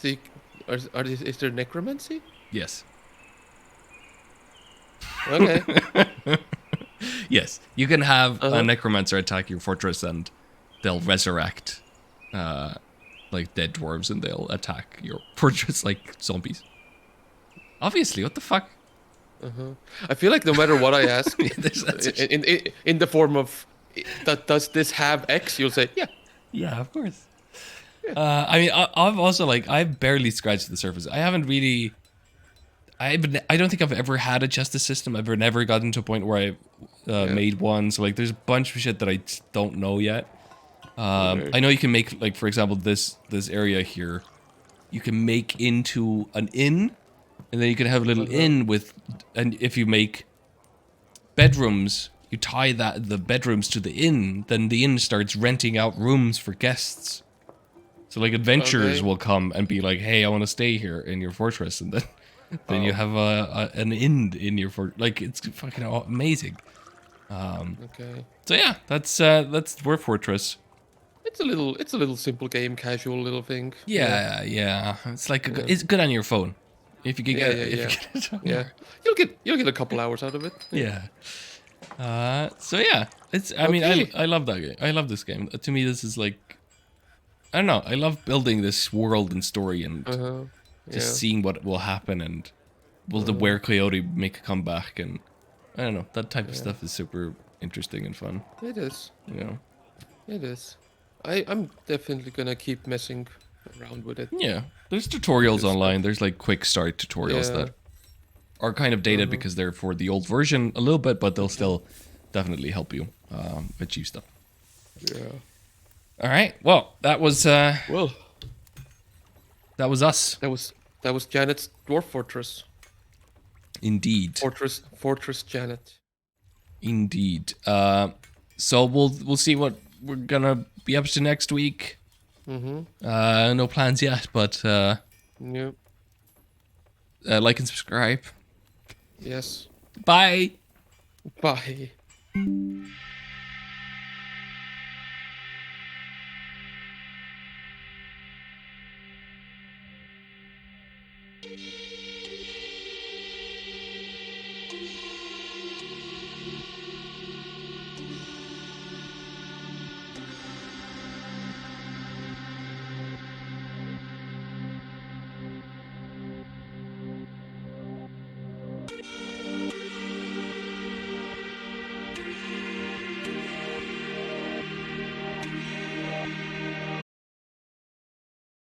is there necromancy? Yes. Okay. Yes, you can have a Uh-huh. necromancer attack your fortress and they'll resurrect like dead dwarves, and they'll attack your fortress like zombies. Obviously, what the fuck? Uh-huh. I feel like no matter what I ask, There's that in the form of does this have X? You'll say, yeah. yeah, of course. I mean, I've also like, I've barely scratched the surface. I haven't really. I don't think I've ever had a justice system. I've never gotten to a point where I Yeah. made one. So like, there's a bunch of shit that I just don't know yet. Okay. I know you can make, like, for example, this area here, you can make into an inn, and then you can have a little inn with, and if you make bedrooms, you tie the bedrooms to the inn, then the inn starts renting out rooms for guests. So like, adventurers Okay. will come and be like, "Hey, I want to stay here in your fortress," and then you Oh. have an inn in your fort. Like, it's fucking amazing. Okay. So yeah, that's Dwarf Fortress. It's a little simple game, casual little thing. Yeah. It's like Yeah. it's good on your phone. If you can Yeah, get yeah, if you yeah. get it on Yeah. your, You'll get a couple hours out of it. yeah. So yeah, it's, I mean, Okay. I love that game. I love this game. To me, this is like, I don't know. I love building this world and story, and Uh-huh. just Yeah. seeing what will happen, and will the Were Coyote make a comeback, and I don't know, that type of Yeah. stuff is super interesting and fun. It is. You know. It is. I'm definitely gonna keep messing around with it. Yeah. There's tutorials This online. stuff. There's like quick start tutorials Yeah. that are kind of dated because they're for the old version a little bit, but they'll still definitely help you achieve stuff. Yeah. All right. Well, that was Well, us. that was Janet's dwarf fortress. Indeed. Fortress Janet. Indeed. So we'll see what we're gonna be up to next week. No plans yet, but Yeah. like and subscribe. Yes. Bye. Bye.